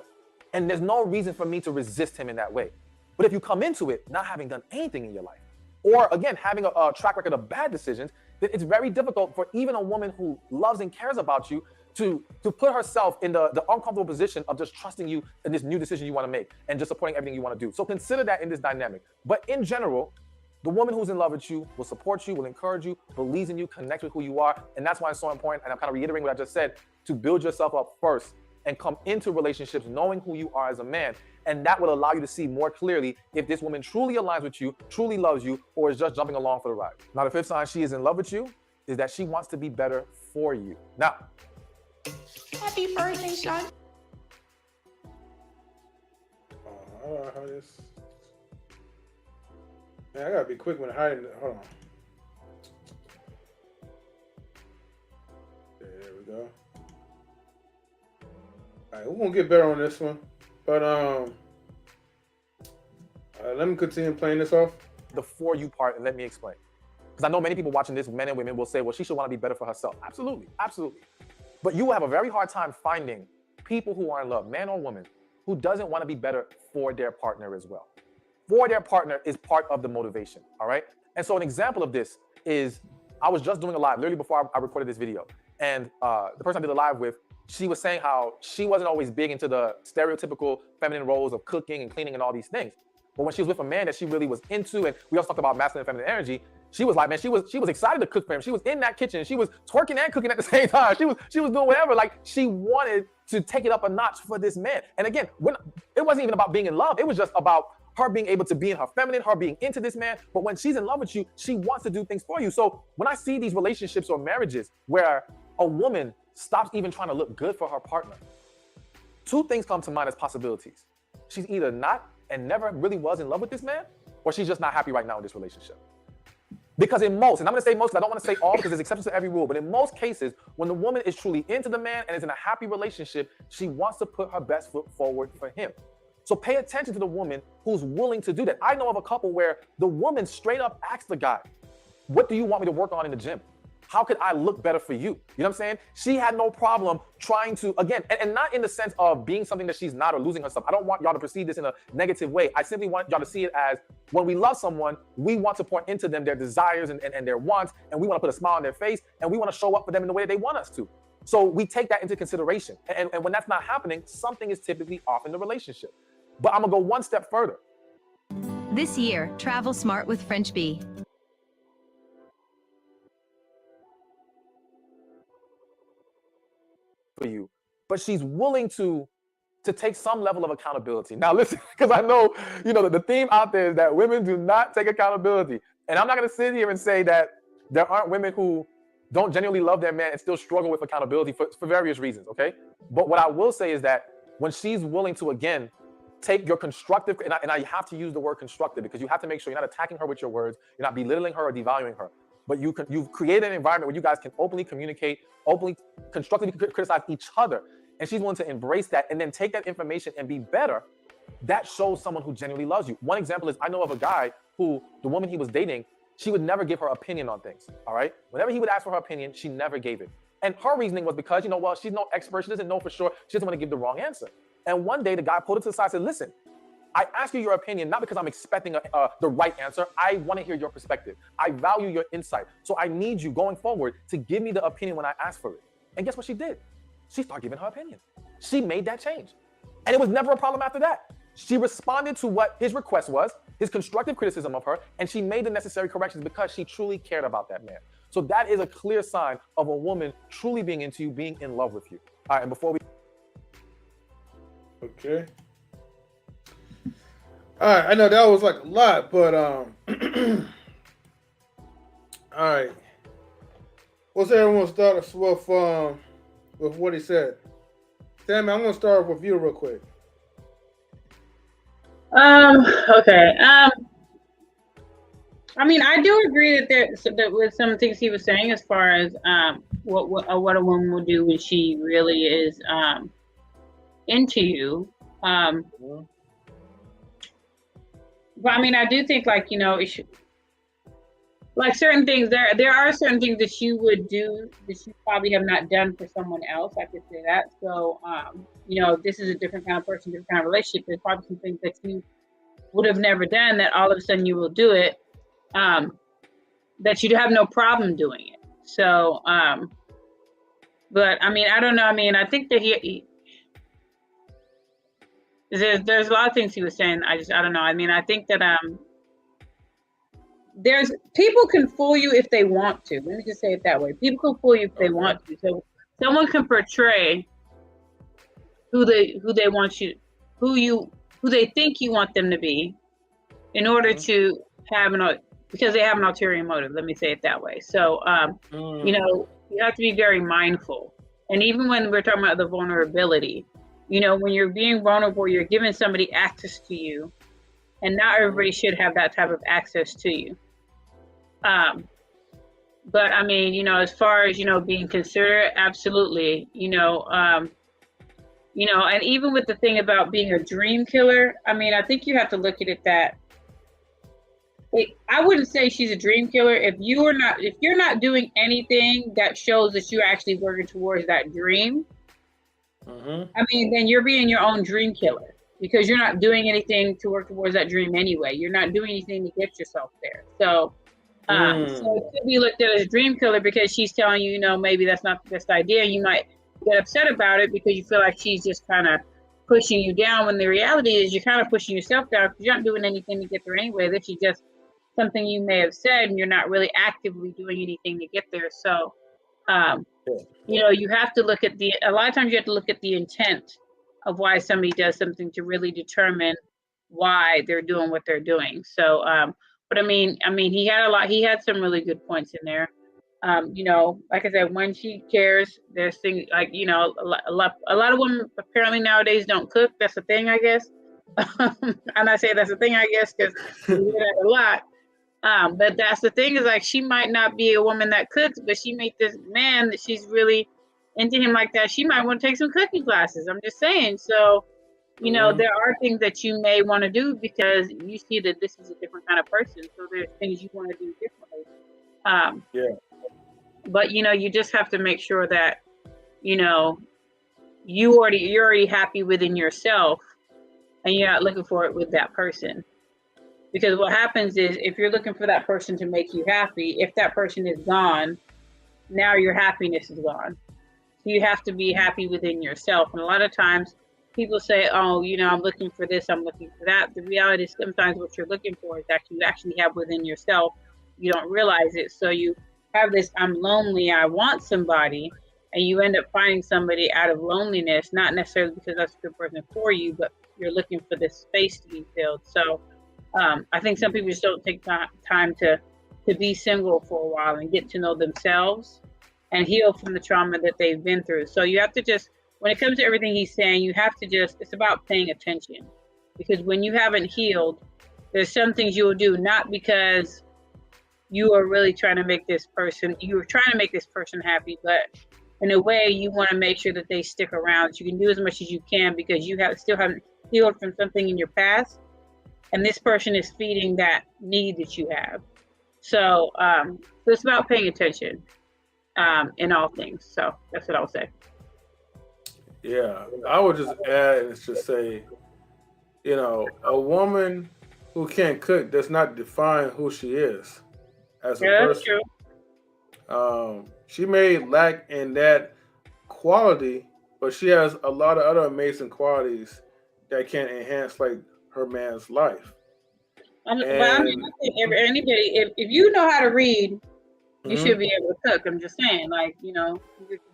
[SPEAKER 5] And there's no reason for me to resist him in that way. But if you come into it not having done anything in your life, or again, having a track record of bad decisions, then it's very difficult for even a woman who loves and cares about you to put herself in the uncomfortable position of just trusting you in this new decision you want to make and just supporting everything you want to do. So consider that in this dynamic. But in general, the woman who's in love with you will support you, will encourage you, believes in you, connect with who you are. And that's why it's so important, and I'm kind of reiterating what I just said, to build yourself up first and come into relationships knowing who you are as a man And that will allow you to see more clearly if this woman truly aligns with you, truly loves you, or is just jumping along for the ride. Now, the fifth sign she is in love with you is that she wants to be better for you. Now,
[SPEAKER 18] happy birthday, son.
[SPEAKER 1] Oh, how this? Man, I gotta be quick when hiding. Hold on. There we go. All right, we're gonna get better on this one, but let me continue playing this off.
[SPEAKER 5] The for you part, and let me explain. Because I know many people watching this, men and women, will say, well, she should want to be better for herself. Absolutely, absolutely. But you will have a very hard time finding people who are in love, man or woman, who doesn't want to be better for their partner as well. For their partner is part of the motivation, all right? And so an example of this is, I was just doing a live, literally before I recorded this video, and the person I did a live with, she was saying how she wasn't always big into the stereotypical feminine roles of cooking and cleaning and all these things. But when she was with a man that she really was into, and we also talked about masculine and feminine energy, she was like, man, she was excited to cook for him. She was in that kitchen. She was twerking and cooking at the same time. She was doing whatever. Like, she wanted to take it up a notch for this man. And again, it wasn't even about being in love. It was just about her being able to be in her feminine, her being into this man. But when she's in love with you, she wants to do things for you. So when I see these relationships or marriages where a woman stops even trying to look good for her partner, two things come to mind as possibilities. She's either not and never really was in love with this man, or she's just not happy right now in this relationship. Because in most, and I'm gonna say most because I don't want to say all because there's exceptions to every rule, but in most cases, when the woman is truly into the man and is in a happy relationship, she wants to put her best foot forward for him. So pay attention to the woman who's willing to do that. I know of a couple where the woman straight up asked the guy, what do you want me to work on in the gym? How could I look better for you? You know what I'm saying? She had no problem trying to, again, and not in the sense of being something that she's not or losing herself. I don't want y'all to perceive this in a negative way. I simply want y'all to see it as, when we love someone, we want to pour into them their desires and their wants, and we want to put a smile on their face, and we want to show up for them in the way that they want us to. So we take that into consideration. And when that's not happening, something is typically off in the relationship. But I'm gonna go one step further.
[SPEAKER 19] This year, travel smart with French Bee.
[SPEAKER 5] For you, but she's willing to take some level of accountability. Now listen, because I know, the theme out there is that women do not take accountability. And I'm not gonna sit here and say that there aren't women who don't genuinely love their man and still struggle with accountability for various reasons, okay? But what I will say is that when she's willing to, again, take your constructive, and I have to use the word constructive because you have to make sure you're not attacking her with your words, you're not belittling her or devaluing her, but you've created an environment where you guys can openly communicate, openly, constructively criticize each other, and she's willing to embrace that and then take that information and be better. That shows someone who genuinely loves you. One example is, I know of a guy who, the woman he was dating, she would never give her opinion on things, all right? Whenever he would ask for her opinion, she never gave it. And her reasoning was because, well, she's no expert, she doesn't know for sure, she doesn't want to give the wrong answer. And one day the guy pulled it to the side and said, listen, I ask you your opinion, not because I'm expecting the right answer. I want to hear your perspective. I value your insight. So I need you going forward to give me the opinion when I ask for it. And guess what she did? She started giving her opinion. She made that change. And it was never a problem after that. She responded to what his request was, his constructive criticism of her, and she made the necessary corrections because she truly cared about that man. So that is a clear sign of a woman truly being into you, being in love with you. All right, and before we...
[SPEAKER 1] Okay. All right, I know that was like a lot, but all right. What's everyone start us with what he said? Tammy, I'm gonna start with you real quick.
[SPEAKER 12] Okay. I mean, I do agree that with some things he was saying as far as what a woman will do when she really is into you. But I mean, I do think it should, like certain things, there are certain things that you would do that you probably have not done for someone else. I could say that. So, this is a different kind of person, different kind of relationship. There's probably some things that you would have never done that all of a sudden you will do it, that you'd have no problem doing it. So, but I mean, I don't know. I mean, I think that there's a lot of things he was saying. I don't know. I mean, I think that there's people can fool you if they want to. Let me just say it that way. People can fool you if they want to. So someone can portray who they want you, who you who they think you want them to be in order to have because they have an ulterior motive. Let me say it that way. So, you know, you have to be very mindful. And even when we're talking about the vulnerability, you know, when you're being vulnerable, you're giving somebody access to you, and not everybody should have that type of access to you. But I mean, you know, as far as, you know, being considerate, absolutely, you know, and even with the thing about being a dream killer, I mean, I think you have to look at it that I wouldn't say she's a dream killer if you're not doing anything that shows that you're actually working towards that dream. I mean, then you're being your own dream killer because you're not doing anything to work towards that dream anyway. You're not doing anything to get yourself there. So, so it could be looked at as a dream killer because she's telling you, you know, maybe that's not the best idea. You might get upset about it because you feel like she's just kind of pushing you down, when the reality is you're kind of pushing yourself down because you're not doing anything to get there anyway. This is just something you may have said, and you're not really actively doing anything to get there. So, you know, you have to look at a lot of times you have to look at the intent of why somebody does something to really determine why they're doing what they're doing. So, but I mean, he had some really good points in there. You know, like I said, when she cares, there's things like, you know, a lot of women apparently nowadays don't cook. That's a thing, I guess. And I say that's a thing, I guess, because we do that a lot. But that's the thing, is like, she might not be a woman that cooks, but she made this man that she's really into him like that. She might want to take some cooking classes. I'm just saying. So, you know, there are things that you may want to do because you see that this is a different kind of person. So there's things you want to do differently. But, you know, you just have to make sure that, you know, you're already happy within yourself, and you're not looking for it with that person. Because what happens is, if you're looking for that person to make you happy, if that person is gone, now your happiness is gone. So you have to be happy within yourself. And a lot of times people say, oh, you know, I'm looking for this, I'm looking for that. The reality is sometimes what you're looking for is that you actually have within yourself. You don't realize it. So you have this, I'm lonely, I want somebody, and you end up finding somebody out of loneliness, not necessarily because that's a good person for you, but you're looking for this space to be filled. So I think some people just don't take time to be single for a while and get to know themselves and heal from the trauma that they've been through. So you have to just, when it comes to everything he's saying, you have to just, it's about paying attention. Because when you haven't healed, there's some things you will do, not because you are really trying to make this person, happy, but in a way you want to make sure that they stick around. You can do as much as you can because you still haven't healed from something in your past. And this person is feeding that need that you have. So, so it's about paying attention in all things. So that's what I would say.
[SPEAKER 1] Yeah, I would just add and just say, you know, a woman who can't cook does not define who she is as a person.
[SPEAKER 12] That's true.
[SPEAKER 1] She may lack in that quality, but she has a lot of other amazing qualities that can enhance like her man's life.
[SPEAKER 12] But I mean, I think anybody, if you know how to read, you should be able to cook. I'm just saying, like, you know,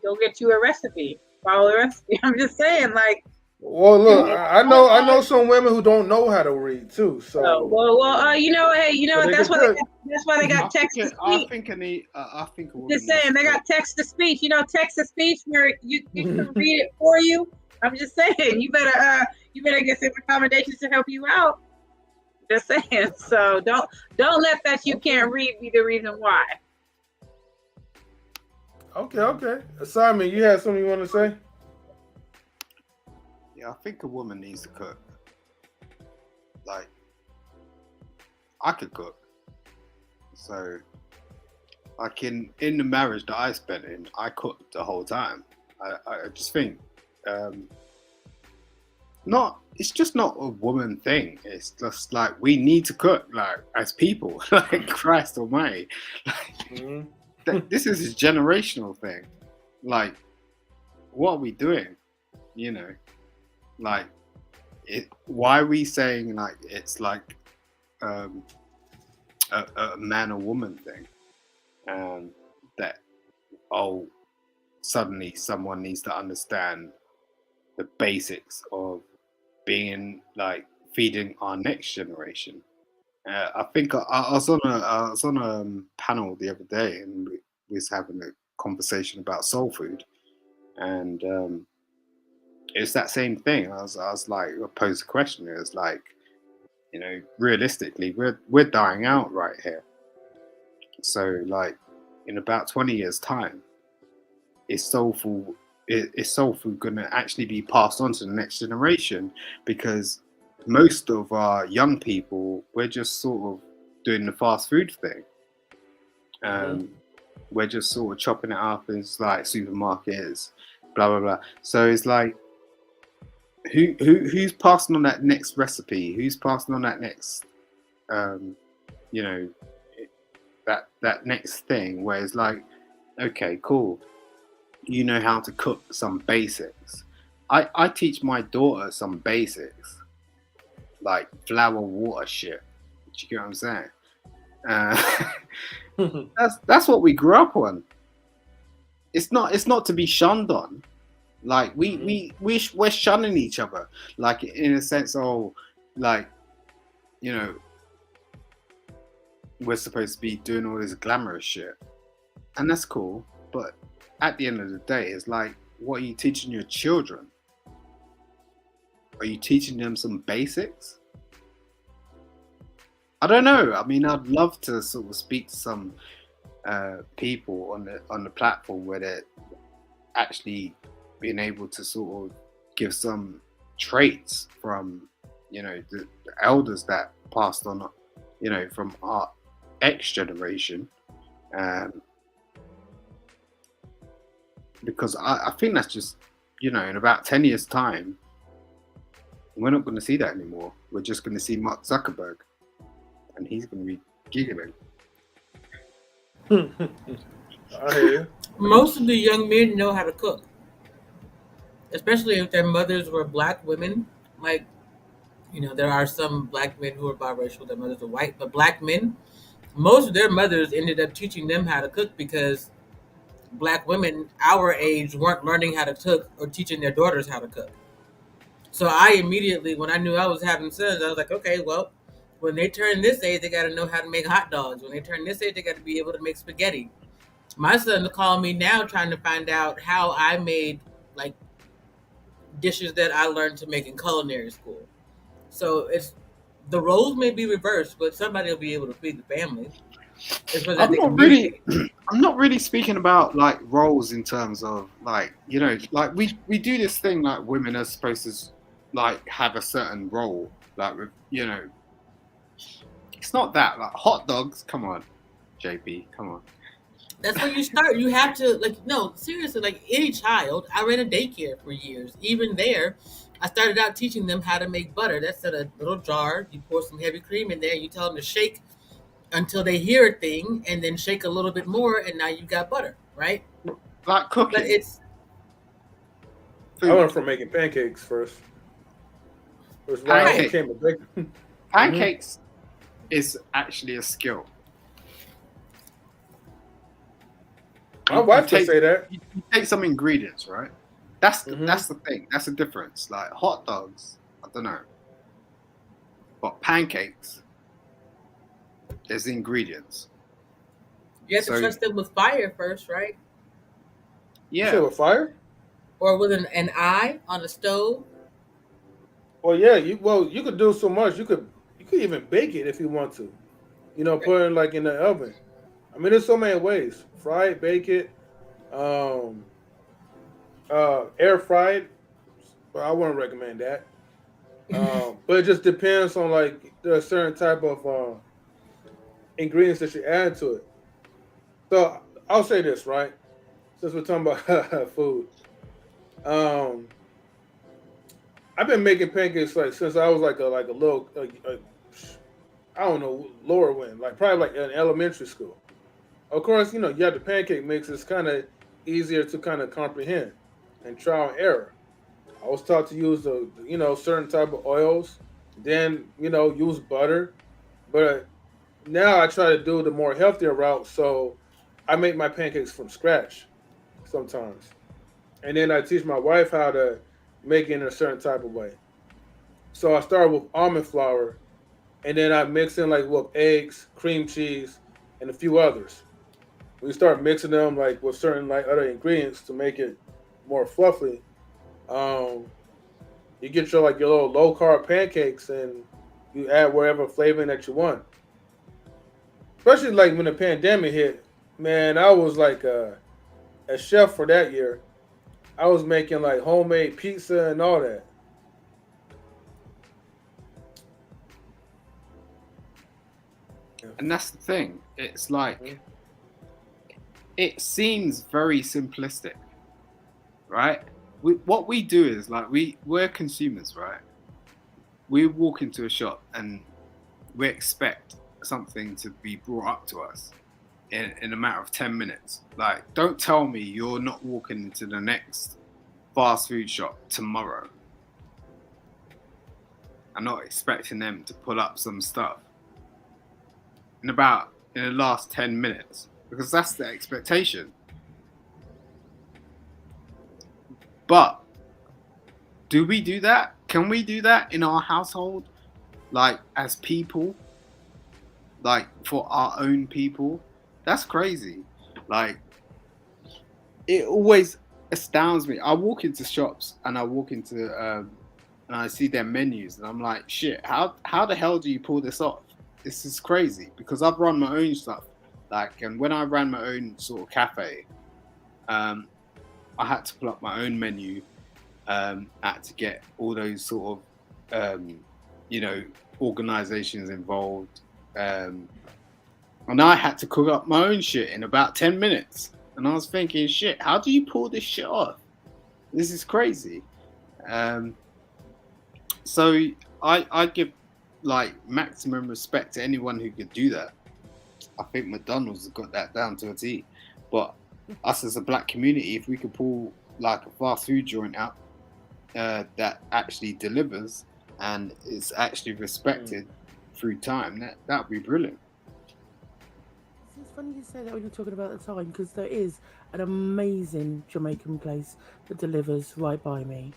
[SPEAKER 12] go get you a recipe, follow the recipe. I'm just saying, like.
[SPEAKER 1] Well, look, I know some women who don't know how to read too. So,
[SPEAKER 12] you know, hey, you know, that's why they got text to speech.
[SPEAKER 10] I think a woman.
[SPEAKER 12] Just saying, they got text to speech. You know, text to speech where you can read it for you. I'm just saying, you better get some accommodations to help you out. Just saying. So don't let that you can't read be the reason why.
[SPEAKER 1] Okay. Simon, you had something you want to say?
[SPEAKER 10] Yeah, I think a woman needs to cook. Like, I could cook. So, like in the marriage that I spent in, I cooked the whole time. I just think, it's just not a woman thing. It's just like, we need to cook, like, as people, like, Christ almighty. Like, this is a generational thing. Like, what are we doing? You know, like, why are we saying, like, it's like a man or woman thing? That, suddenly someone needs to understand the basics of being, like, feeding our next generation. I think I was on a panel the other day, and we was having a conversation about soul food, and it's that same thing. I was like, I posed a question. It was like, realistically, we're dying out right here. So, like, in about 20 years' time, is soul food going to actually be passed on to the next generation? Because most of our young people, we're just sort of doing the fast food thing. We're just sort of chopping it up as like supermarkets, blah blah blah. So it's like, who's passing on that next recipe? Who's passing on that next, that next thing? Where it's like, okay, cool, you know how to cook some basics. I teach my daughter some basics, like flour, water shit. Do you get what I'm saying? That's what we grew up on. It's not to be shunned on. Like we're shunning each other, like in a sense. Like, we're supposed to be doing all this glamorous shit, and that's cool. But at the end of the day, it's like, what are you teaching your children? Are you teaching them some basics? I don't know. I mean, I'd love to sort of speak to some people on the platform where they're actually being able to sort of give some traits from, the elders that passed on, from our X generation. Because I think that's just, in about 10 years' time, we're not going to see that anymore. We're just going to see Mark Zuckerberg, and he's going to be giggling.
[SPEAKER 1] I hear you.
[SPEAKER 13] Most of the young men know how to cook, especially if their mothers were black women. Like, there are some black men who are biracial, their mothers are white, but black men, most of their mothers ended up teaching them how to cook because black women our age weren't learning how to cook or teaching their daughters how to cook. So I immediately, when I knew I was having sons, I was like, okay, well, when they turn this age, they got to know how to make hot dogs. When they turn this age, they got to be able to make spaghetti. My son called me now trying to find out how I made like dishes that I learned to make in culinary school. So the roles may be reversed, but somebody will be able to feed the family.
[SPEAKER 10] I'm not really speaking about like roles in terms of like, like we do this thing like women are supposed to like have a certain role, like with, it's not that. Like hot dogs, come on, JP, come on.
[SPEAKER 13] That's where you start. You have to, like, no, seriously, like any child. I ran a daycare for years. Even there, I started out teaching them how to make butter. That's in a little jar. You pour some heavy cream in there. You tell them to shake until they hear a thing, and then shake a little bit more, and now you got butter, right?
[SPEAKER 10] Like cooking.
[SPEAKER 13] But it's.
[SPEAKER 1] I went from making pancakes first.
[SPEAKER 10] Pancakes is actually a skill.
[SPEAKER 1] My wife would say that.
[SPEAKER 10] You take some ingredients, right? That's the thing. That's the difference. Like hot dogs, I don't know. But pancakes, there's the ingredients.
[SPEAKER 13] You have to trust them with fire first, right?
[SPEAKER 10] Yeah.
[SPEAKER 1] You said with fire?
[SPEAKER 13] Or with an eye on the stove?
[SPEAKER 1] Well, yeah. You could do so much. You could even bake it if you want to. Put it like in the oven. I mean, there's so many ways. Fry it, bake it, air fried. Well, I wouldn't recommend that. But it just depends on like there's a certain type of ingredients that you add to it. So I'll say this, right? Since we're talking about food, I've been making pancakes like since I was like a little, I don't know, lower one, like probably like in elementary school. Of course, you have the pancake mix. It's kind of easier to kind of comprehend and trial and error. I was taught to use certain type of oils, then use butter, but now I try to do the more healthier route. So I make my pancakes from scratch sometimes, and then I teach my wife how to make it in a certain type of way. So I started with almond flour, and then I mix in like with eggs, cream cheese, and a few others. We start mixing them like with certain like other ingredients to make it more fluffy. Um, you get your like your little low carb pancakes, and you add whatever flavoring that you want. Especially like when the pandemic hit, man, I was like a chef for that year. I was making like homemade pizza and all that.
[SPEAKER 10] And that's the thing. It's like it seems very simplistic, right? What we do is like we're consumers, right? We walk into a shop and we expect something to be brought up to us in a matter of 10 minutes. Like, don't tell me you're not walking into the next fast food shop tomorrow and not expecting them to pull up some stuff in the last 10 minutes, because that's the expectation. But do we do that? Can we do that in our household? Like, as people? Like, for our own people? That's crazy. Like, it always astounds me. I walk into shops and I walk into and I see their menus and I'm like, shit, how the hell do you pull this off? This is crazy, because I've run my own stuff. Like, and when I ran my own sort of cafe, I had to pull up my own menu. Had to get all those sort of, organizations involved. And I had to cook up my own shit in about 10 minutes. And I was thinking, shit, how do you pull this shit off? This is crazy. So I give like maximum respect to anyone who could do that. I think McDonald's has got that down to a T. But us as a black community, if we could pull like a fast food joint out that actually delivers and is actually respected through time, that would be brilliant.
[SPEAKER 17] It's funny you say that when you're talking about the time, because there is an amazing Jamaican place that delivers right by me.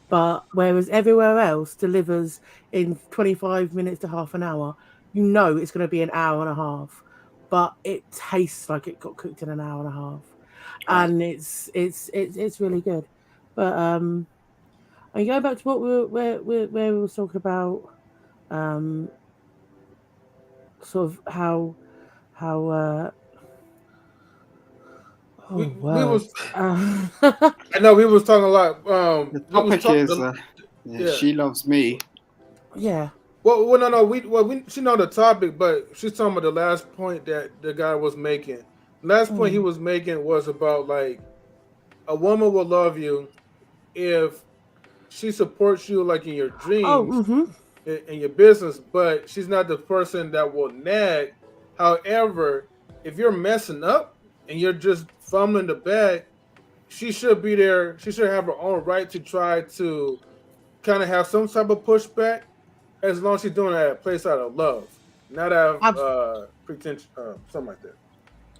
[SPEAKER 17] But whereas everywhere else delivers in 25 minutes to half an hour, you know it's going to be an hour and a half. But it tastes like it got cooked in an hour and a half, and it's really good. But I go back to what where we were talking about, sort of how
[SPEAKER 1] we was I know we was talking a lot.
[SPEAKER 10] The topic is she loves me.
[SPEAKER 17] Yeah.
[SPEAKER 1] Well, no. She know the topic, but she's talking about the last point that the guy was making. The last point he was making was about like a woman will love you if she supports you like in your dreams, in your business, but she's not the person that will nag. However, if you're messing up and you're just fumbling the bag, she should be there. She should have her own right to try to kind of have some type of pushback, as long as she's doing it at a place out of love, not out of pretension, something like that.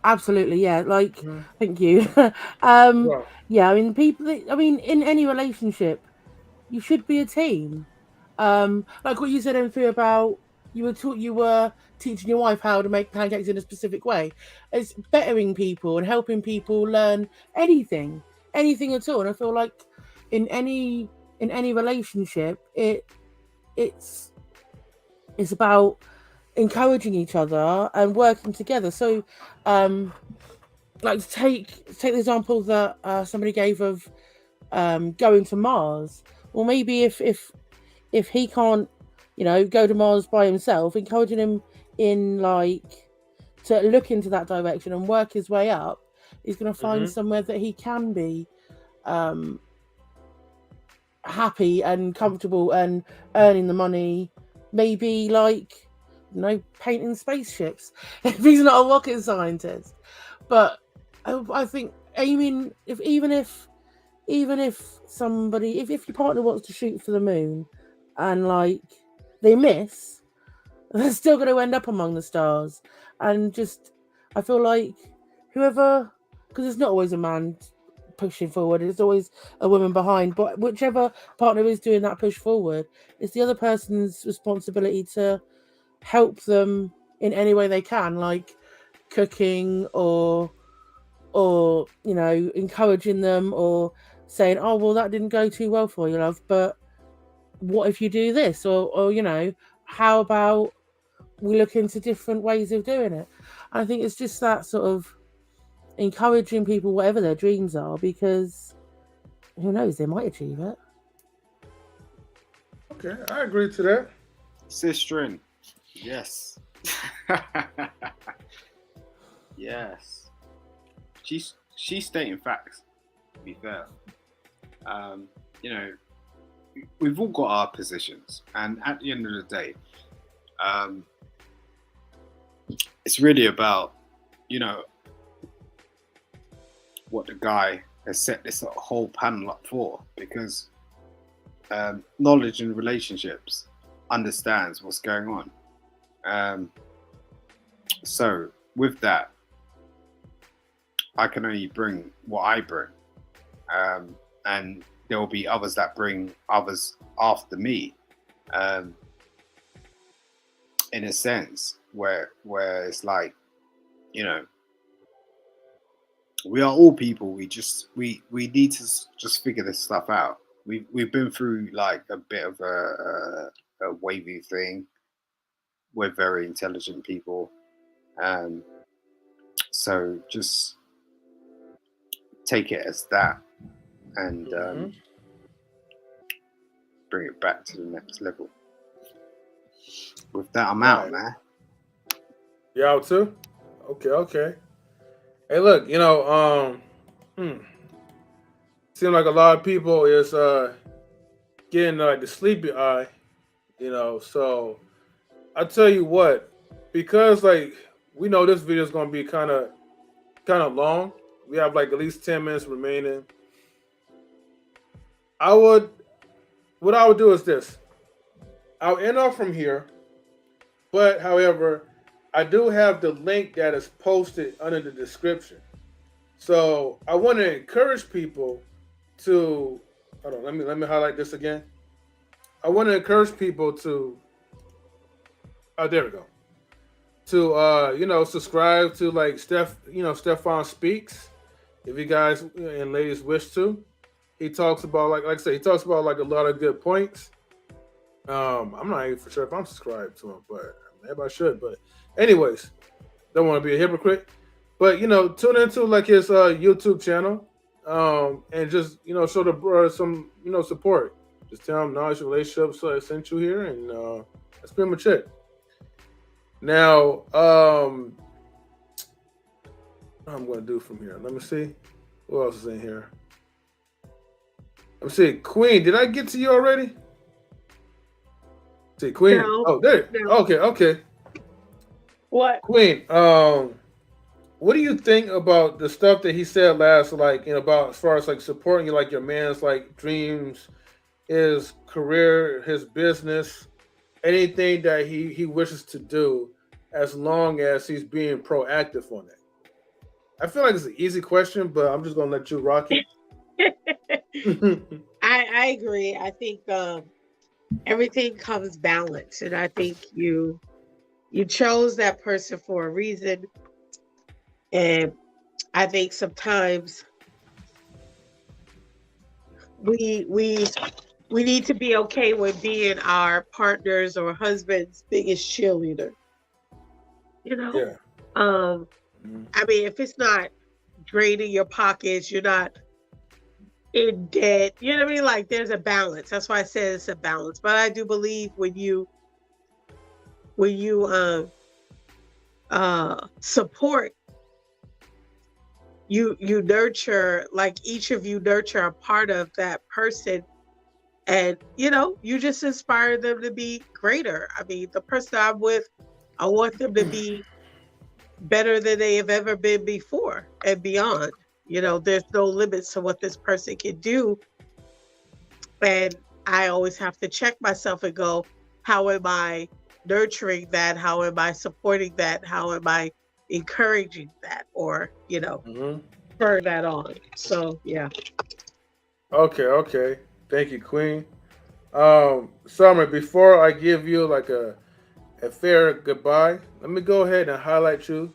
[SPEAKER 17] Absolutely, yeah. Like, thank you. Yeah, I mean, in any relationship, you should be a team. Like what you said, Enfy, about you were teaching your wife how to make pancakes in a specific way. It's bettering people and helping people learn anything at all. And I feel like in any relationship, it's about encouraging each other and working together. So, like to take the example that somebody gave of going to Mars. Well, maybe if he can't, go to Mars by himself, encouraging him in to look into that direction and work his way up, he's going to find somewhere that he can be happy and comfortable and earning the money, maybe painting spaceships if he's not a rocket scientist. But I think even if somebody, if your partner wants to shoot for the moon and they miss, they're still going to end up among the stars. And I feel like whoever, because it's not always a man pushing forward. There's always a woman behind. But whichever partner is doing that push forward, it's the other person's responsibility to help them in any way they can, like cooking or encouraging them, or saying, oh well, that didn't go too well for you, love, but what if you do this, or how about we look into different ways of doing it. I think it's just that sort of encouraging people, whatever their dreams are, because who knows, they might achieve it.
[SPEAKER 1] Okay, I agree to that.
[SPEAKER 10] Sistering, yes. Yes. She's stating facts, to be fair. We've all got our positions, and at the end of the day, it's really about, what the guy has set this whole panel up for, because knowledge in relationships understands what's going on. So with that, I can only bring what I bring, and there will be others that bring others after me, in a sense where it's like, we are all people. We need to just figure this stuff out. We've been through like a bit of a wavy thing. We're very intelligent people, so just take it as that, and bring it back to the next level. With that, I'm out, man.
[SPEAKER 1] You out too? Okay. Hey, look, seems like a lot of people is getting like the sleepy eye, So I tell you what, because like we know this video is gonna be kind of long. We have like at least 10 minutes remaining. What I would do is this. I'll end off from here, but however, I do have the link that is posted under the description. So I want to encourage people to, hold on, let me highlight this again. I want to encourage people to, there we go. To, subscribe to like Stephan Speaks. If you guys and ladies wish to. He talks about, like I said, he talks about like a lot of good points. I'm not even for sure if I'm subscribed to him, but maybe I should. But anyways, don't want to be a hypocrite. But tune into like his YouTube channel, and just show the brother some support. Just tell him Knowledge Relationships I sent you here, and that's pretty much it. Now, what I'm going to do from here. Let me see. Who else is in here? Let me see. Queen, did I get to you already? See, Queen.
[SPEAKER 15] No,
[SPEAKER 1] oh, there.
[SPEAKER 15] no.
[SPEAKER 1] Okay.
[SPEAKER 15] What?
[SPEAKER 1] Queen, what do you think about the stuff that he said last, like, about as far as like supporting you, like your man's like dreams, his career, his business, anything that he wishes to do, as long as he's being proactive on it? I feel like it's an easy question, but I'm just gonna let you rock it.
[SPEAKER 15] I agree. I think everything comes balanced, and I think you chose that person for a reason, and I think sometimes we need to be okay with being our partner's or husband's biggest cheerleader.
[SPEAKER 1] Yeah.
[SPEAKER 15] I mean, if it's not draining your pockets, you're not in debt, you know what I mean? Like, there's a balance. That's why I said it's a balance. But I do believe when you support, you nurture, like each of you nurture a part of that person, and you just inspire them to be greater. I mean, the person I'm with, I want them to be better than they have ever been before and beyond. There's no limits to what this person can do. And I always have to check myself and go, how am I nurturing that? How am I supporting that? How am I encouraging that? Or, spur that on. So yeah.
[SPEAKER 1] Okay. Thank you, Queen. Summer, before I give you like a fair goodbye, let me go ahead and highlight you.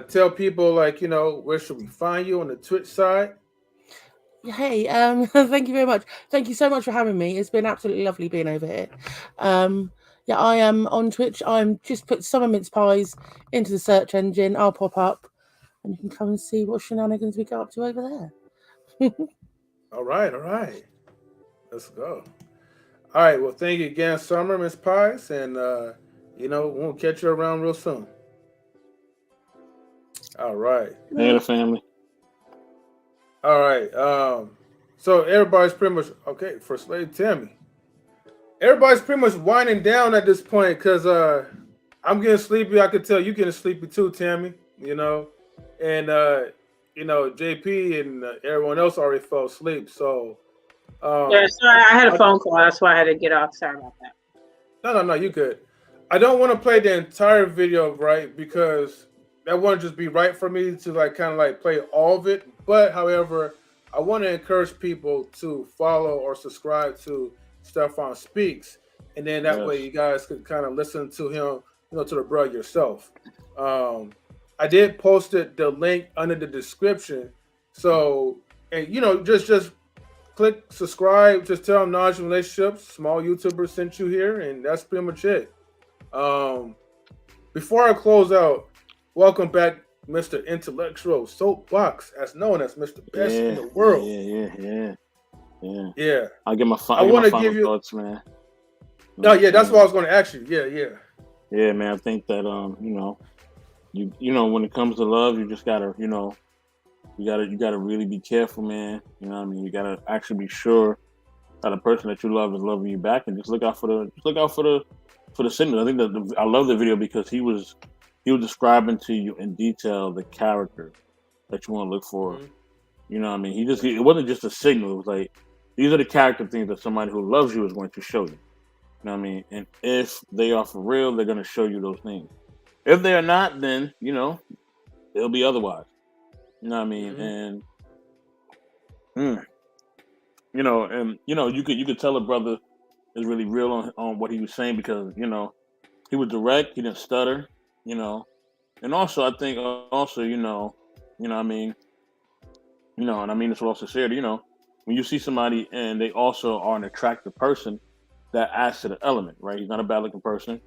[SPEAKER 1] Tell people like, where should we find you on the Twitch side?
[SPEAKER 17] Hey, thank you very much. Thank you so much for having me. It's been absolutely lovely being over here. Yeah, I am on Twitch. I'm just put Summer Mince Pies into the search engine. I'll pop up, and you can come and see what shenanigans we get up to over there.
[SPEAKER 1] All right. Let's go. All right. Well, thank you again, Summer Mince Pies, and we'll catch you around real soon. All right.
[SPEAKER 3] Later, family.
[SPEAKER 1] All right. So everybody's pretty much okay for Lady Tammy. Everybody's pretty much winding down at this point because I'm getting sleepy. I could tell you getting sleepy too, Tammy. And JP and everyone else already fell asleep. So
[SPEAKER 12] yeah, sorry, I had a phone call. That's why I had to get off. Sorry about that.
[SPEAKER 1] No, you good. I don't want to play the entire video, right? Because that wouldn't just be right for me to kind of play all of it. But however, I want to encourage people to follow or subscribe to Stephan Speaks, and then that way you guys could kind of listen to him, to the bro yourself. I did post the link under the description, so and just click subscribe. Just tell them Knowledge Relationships, small YouTuber sent you here, and that's pretty much it. Before I close out, welcome back, Mr. Intellectual Soapbox, as known as Mr. Best in the world.
[SPEAKER 3] Yeah. I'll get my
[SPEAKER 1] give you
[SPEAKER 3] thoughts, man.
[SPEAKER 1] No, yeah, that's what I was going to ask you. Yeah.
[SPEAKER 3] Yeah, man. I think that when it comes to love, you just gotta, you gotta really be careful, man. You know what I mean? You gotta actually be sure that the person that you love is loving you back, and just look out for the signal. I think that I love the video because he was describing to you in detail the character that you want to look for.
[SPEAKER 1] Mm-hmm.
[SPEAKER 3] You know what I mean? It wasn't just a signal. It was like, these are the character things that somebody who loves you is going to show you. You know what I mean? And if they are for real, they're going to show you those things. If they are not, then, it'll be otherwise. You know what I mean?
[SPEAKER 1] Mm-hmm.
[SPEAKER 3] And, you could tell a brother is really real on what he was saying because, he was direct, he didn't stutter, And also, I think, what I mean? And I mean this with all sincerity, when you see somebody and they also are an attractive person, that adds to the element, right? He's not a bad looking person.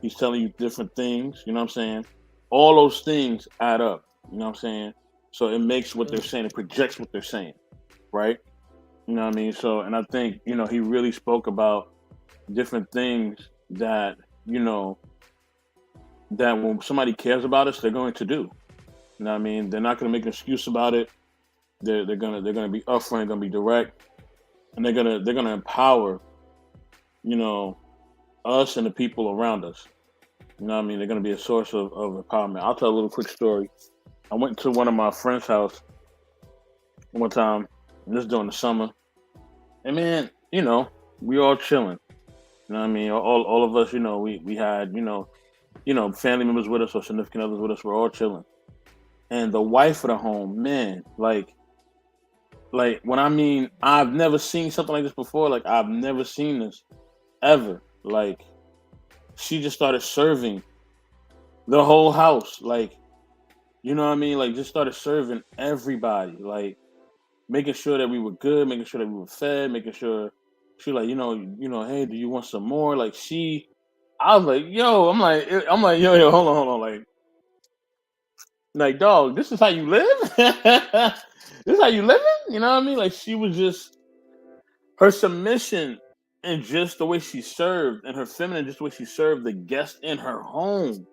[SPEAKER 3] He's telling you different things, you know what I'm saying? All those things add up, you know what I'm saying? So it makes what they're saying, it projects what they're saying, right? You know what I mean? So, and I think, he really spoke about different things that, that when somebody cares about us, they're going to do. You know what I mean? They're not going to make an excuse about it. They're gonna be upfront, they're gonna be direct, and they're gonna empower, us and the people around us. You know what I mean? They're gonna be a source of empowerment. I'll tell a little quick story. I went to one of my friend's house one time, and this during the summer, and man, we all chilling. You know what I mean? All of us, we had, family members with us or significant others with us. We're all chilling, and the wife of the home, man, like when I mean, I've never seen something like this before. Like, I've never seen this ever. Like, she just started serving the whole house. Like, you know what I mean? Like, just started serving everybody. Like, making sure that we were good, making sure that we were fed, making sure she like, hey, do you want some more? Like, I was like, yo, I'm like, yo, hold on, like, dog, this is how you live? This is how you living? You know what I mean? Like, she was just, her submission and just the way she served, and her feminine, just the way she served the guest in her home.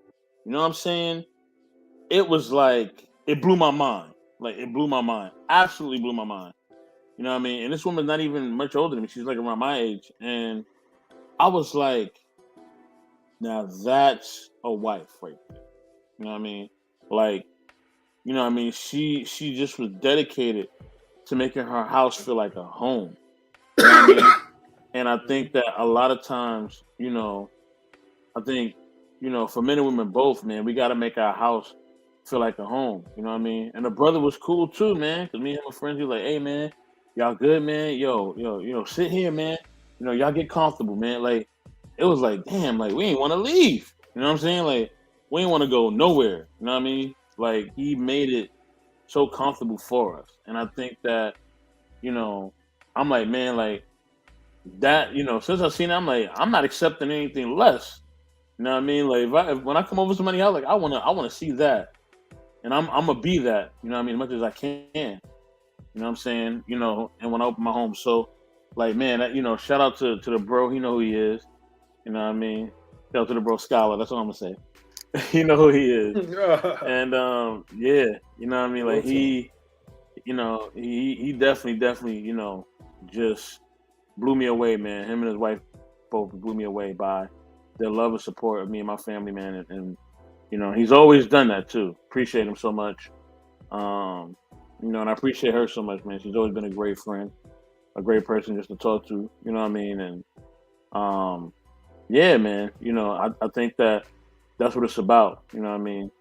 [SPEAKER 3] You know what I'm saying? It was like, it blew my mind. Like, it blew my mind. Absolutely blew my mind. You know what I mean? And this woman's not even much older than me. She's like around my age. And I was like, now that's a wife right there. You know what I mean? Like, you know what I mean? She just was dedicated to making her house feel like a home. You know what I mean? And I think that a lot of times, I think, for men and women both, man, we got to make our house feel like a home. You know what I mean? And the brother was cool too, man. Cause me and him were friends. He was like, "Hey, man, y'all good, man? Yo, sit here, man. Y'all get comfortable, man." Like, it was like, damn, like we ain't want to leave. You know what I'm saying? Like, we ain't want to go nowhere. You know what I mean? Like, he made it so comfortable for us, and I think that, I'm like, man, like that. Since I've seen it, I'm like, I'm not accepting anything less. You know what I mean? Like, when I come over to somebody else, like I wanna see that, and I'm gonna be that. You know what I mean? As much as I can. You know what I'm saying? And when I open my home, so like, man, that, shout out to the bro. He know who he is. You know what I mean? Shout out to the bro Scholar. That's what I'm gonna say. He know who he is. And yeah, you know what I mean? Like he definitely, just blew me away, man. Him and his wife both blew me away by their love and support of me and my family, man. And he's always done that too. Appreciate him so much. And I appreciate her so much, man. She's always been a great friend, a great person just to talk to. You know what I mean? And yeah, man. I think that's what it's about. You know what I mean?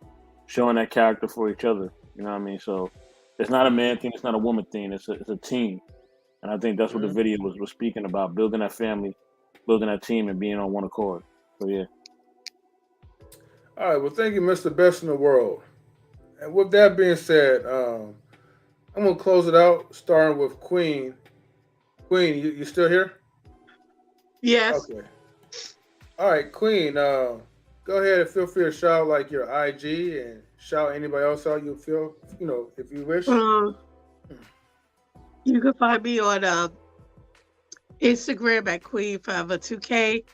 [SPEAKER 3] Showing that character for each other. You know what I mean? So it's not a man thing. It's not a woman thing. It's a team. And I think that's what the video was speaking about: building that family, building that team, and being on one accord. So yeah.
[SPEAKER 1] All right. Well, thank you, Mr. Best in the World. And with that being said, I'm gonna close it out, starting with Queen. Queen, you still here?
[SPEAKER 15] Yes.
[SPEAKER 1] Okay. All right, Queen. Go ahead and feel free to shout like your IG and shout anybody else out you feel, if you wish.
[SPEAKER 15] You can find me on Instagram at Queen502K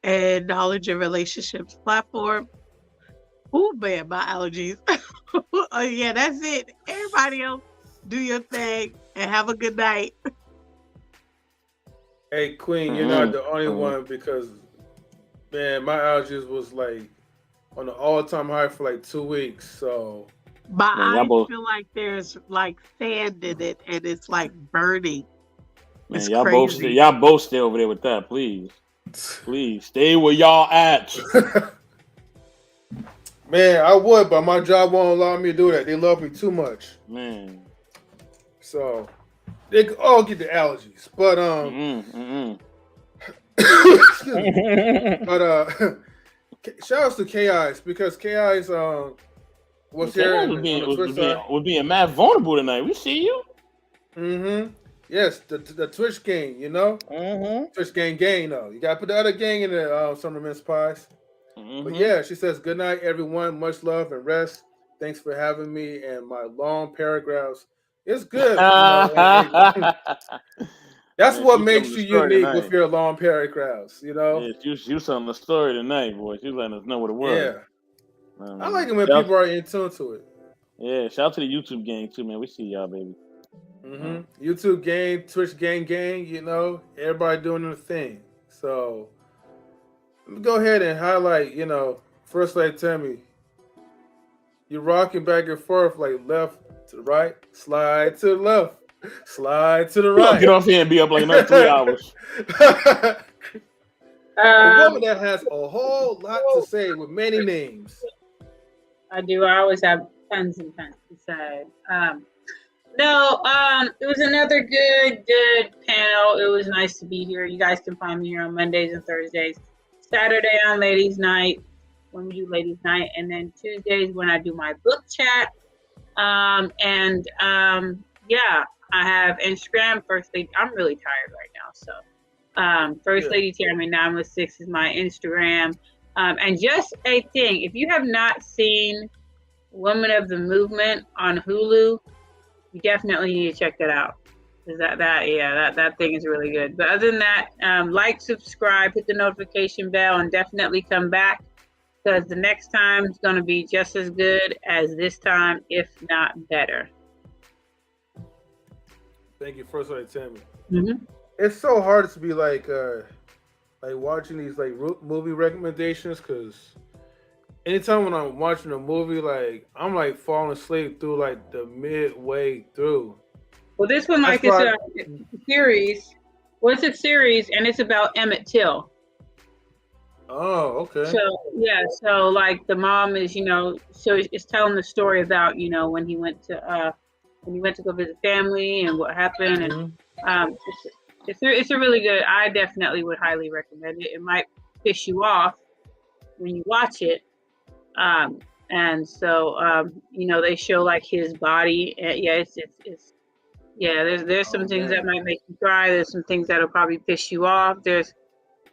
[SPEAKER 15] and Knowledge and Relationships platform. Oh man, my allergies. Oh yeah, that's it. Everybody else, do your thing and have a good night.
[SPEAKER 1] Hey, Queen, you're not the only one because, man, my allergies was like on an all-time high for like 2 weeks. So
[SPEAKER 15] my eyes feel like there's like sand in it and it's like burning.
[SPEAKER 3] Man,
[SPEAKER 15] it's
[SPEAKER 3] y'all
[SPEAKER 15] crazy.
[SPEAKER 3] both stay over there with that, please. Please stay where y'all at.
[SPEAKER 1] Man, I would, but my job won't allow me to do that. They love me too much.
[SPEAKER 3] Man.
[SPEAKER 1] So they could all get the allergies. But excuse me. But shout outs to KI's because KI's was here on the Twitch side.
[SPEAKER 3] We're being mad vulnerable tonight. We see you.
[SPEAKER 1] Mm-hmm. Yes, the Twitch gang, Twitch gang though. You gotta put the other gang in the Summer Mince Pies. But yeah, she says, "Good night, everyone. Much love and rest. Thanks for having me." And my long paragraphs. It's good. That's what makes you unique with your long paragraphs.
[SPEAKER 3] Yeah, you telling the story tonight, boy. She's letting us know what it was.
[SPEAKER 1] Yeah. I like it when people are in tune to it.
[SPEAKER 3] Yeah, shout out to the YouTube gang too, man. We see y'all, baby.
[SPEAKER 1] YouTube gang, Twitch gang, everybody doing their thing. So let me go ahead and highlight, First Lady Tammy. You're rocking back and forth like left to the right, slide to the left, slide to the right.
[SPEAKER 3] Get off here and be up like another 3 hours.
[SPEAKER 1] A woman that has a whole lot to say with many names.
[SPEAKER 12] I do. I always have tons and tons to say. It was another good panel. It was nice to be here. You guys can find me here on Mondays and Thursdays. Saturday on Ladies Night when we do Ladies Night, and then Tuesdays when I do my book chat. I have Instagram, First Lady. I'm really tired right now, so First Lady Tammy 916 is my Instagram. And just a thing, if you have not seen Women of the Movement on Hulu, you definitely need to check that out. Is that thing is really good. But other than that, like, subscribe, hit the notification bell, and definitely come back because the next time is going to be just as good as this time, if not better.
[SPEAKER 1] Thank you, First Lady Tammy. It's so hard to be like watching these like movie recommendations because anytime when I'm watching a movie, like I'm like falling asleep through like the midway through.
[SPEAKER 12] Well, this one, like, it's a series. Well, it's a series, and it's about Emmett Till.
[SPEAKER 1] Oh, okay.
[SPEAKER 12] So yeah, so like the mom is, so it's telling the story about, when he went to go visit family and what happened, and it's a really good. I definitely would highly recommend it. It might piss you off when you watch it, and so they show like his body. Yeah, it's yeah. There's some things that might make you cry. There's some things that'll probably piss you off.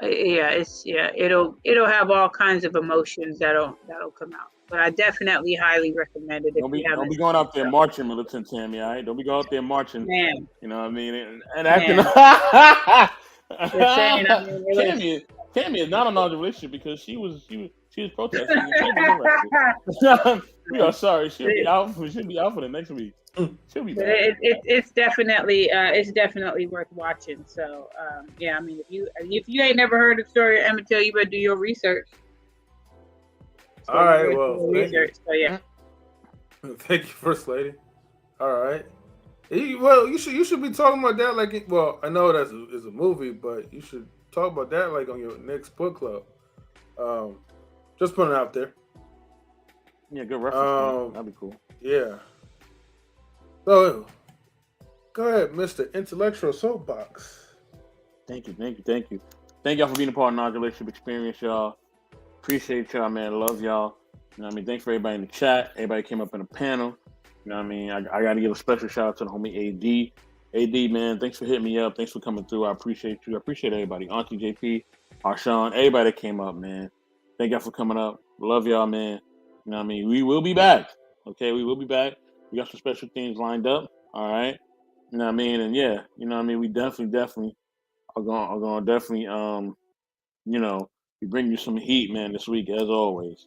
[SPEAKER 12] It'll have all kinds of emotions that'll come out. But I definitely highly recommend it if
[SPEAKER 3] Don't
[SPEAKER 12] you
[SPEAKER 3] be
[SPEAKER 12] haven't.
[SPEAKER 3] going out there marching, Militant Tammy. All right, don't be going out there marching.
[SPEAKER 12] Man.
[SPEAKER 3] You know what I mean? And acting.
[SPEAKER 12] Just saying, I mean,
[SPEAKER 3] Tammy is not a non-relationship because she was protesting. And she was arrested. We are sorry. She'll be out for the next week. She'll be back.
[SPEAKER 12] It's definitely worth watching. So yeah, I mean, if you ain't never heard the story of Emmett Till, you better do your research.
[SPEAKER 1] All right, well,
[SPEAKER 12] research. So yeah.
[SPEAKER 1] Thank you, First Lady. All right. Well, you should be talking about that like. Well, I know that's a movie, but you should talk about that like on your next book club. Just putting it out there.
[SPEAKER 3] Yeah, good reference. That'd be cool.
[SPEAKER 1] Yeah. So, go ahead, Mr. Intellectual Soapbox.
[SPEAKER 3] Thank you. Thank y'all for being a part of Non-Relationship Experience, y'all. Appreciate y'all, man. Love y'all. You know what I mean? Thanks for everybody in the chat. Everybody came up in the panel. You know what I mean? I got to give a special shout out to the homie AD. AD, man, thanks for hitting me up. Thanks for coming through. I appreciate you. I appreciate everybody. Auntie JP, Arshawn, everybody that came up, man. Thank y'all for coming up. Love y'all, man. You know what I mean? We will be back. Okay, we will be back. We got some special things lined up. All right. You know what I mean? And yeah, you know what I mean? We definitely are gonna definitely we bring you some heat, man, this week, as always.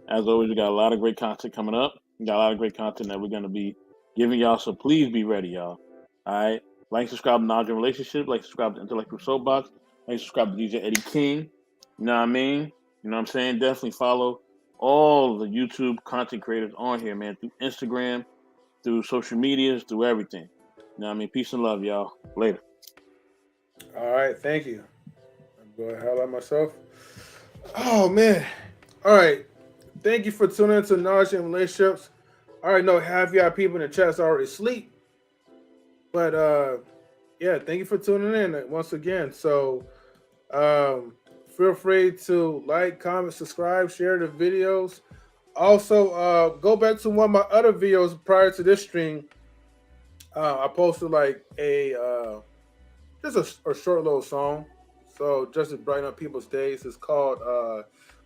[SPEAKER 3] As always, we got a lot of great content coming up. We got a lot of great content that we're gonna be giving y'all, so please be ready, y'all. All right. Like, subscribe to Knowledge and Relationship, like, subscribe to Intellectual Soapbox, like, subscribe to DJ Eddie King. You know what I mean? You know what I'm saying? Definitely follow all the YouTube content creators on here, man, through Instagram, through social medias, through everything. You know what I mean? Peace and love, y'all. Later.
[SPEAKER 1] All right, thank you. I'm going to highlight myself. Oh, man. All right. Thank you for tuning into Knowledge and Relationships. I already know half y'all people in the chat's already asleep. But, yeah, thank you for tuning in once again. So, feel free to like, comment, subscribe, share the videos. Also, go back to one of my other videos prior to this stream. I posted like just a short little song. So just to brighten up people's days. It's called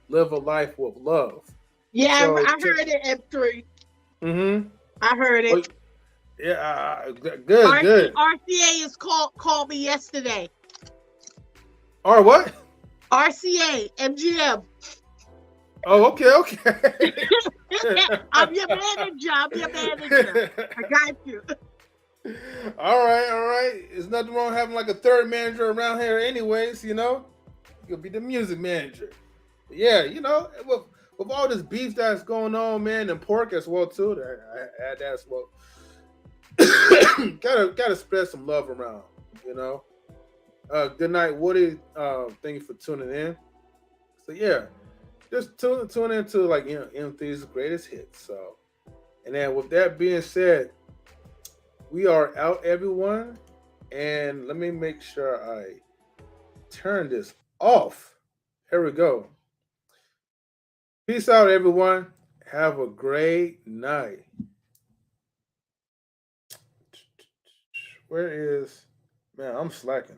[SPEAKER 1] Live a Life with Love.
[SPEAKER 15] Yeah,
[SPEAKER 1] So,
[SPEAKER 15] I heard it, M3.
[SPEAKER 1] Mm-hmm.
[SPEAKER 15] I heard it.
[SPEAKER 1] Oh, yeah, good.
[SPEAKER 15] RCA is called me yesterday.
[SPEAKER 1] Or what?
[SPEAKER 15] RCA, MGM.
[SPEAKER 1] Oh, okay.
[SPEAKER 15] I'm your manager. I got you.
[SPEAKER 1] All right. There's nothing wrong having like a third manager around here anyways, you know? You'll be the music manager. But yeah, you know, with all this beef that's going on, man, and pork as well, too. I add that as well. Gotta spread some love around, you know? Good night, Woody. Thank you for tuning in. So yeah, just tune into like M3's greatest hits. So, and then with that being said, we are out, everyone. And let me make sure I turn this off. Here we go. Peace out, everyone. Have a great night. Where is, man, I'm slacking.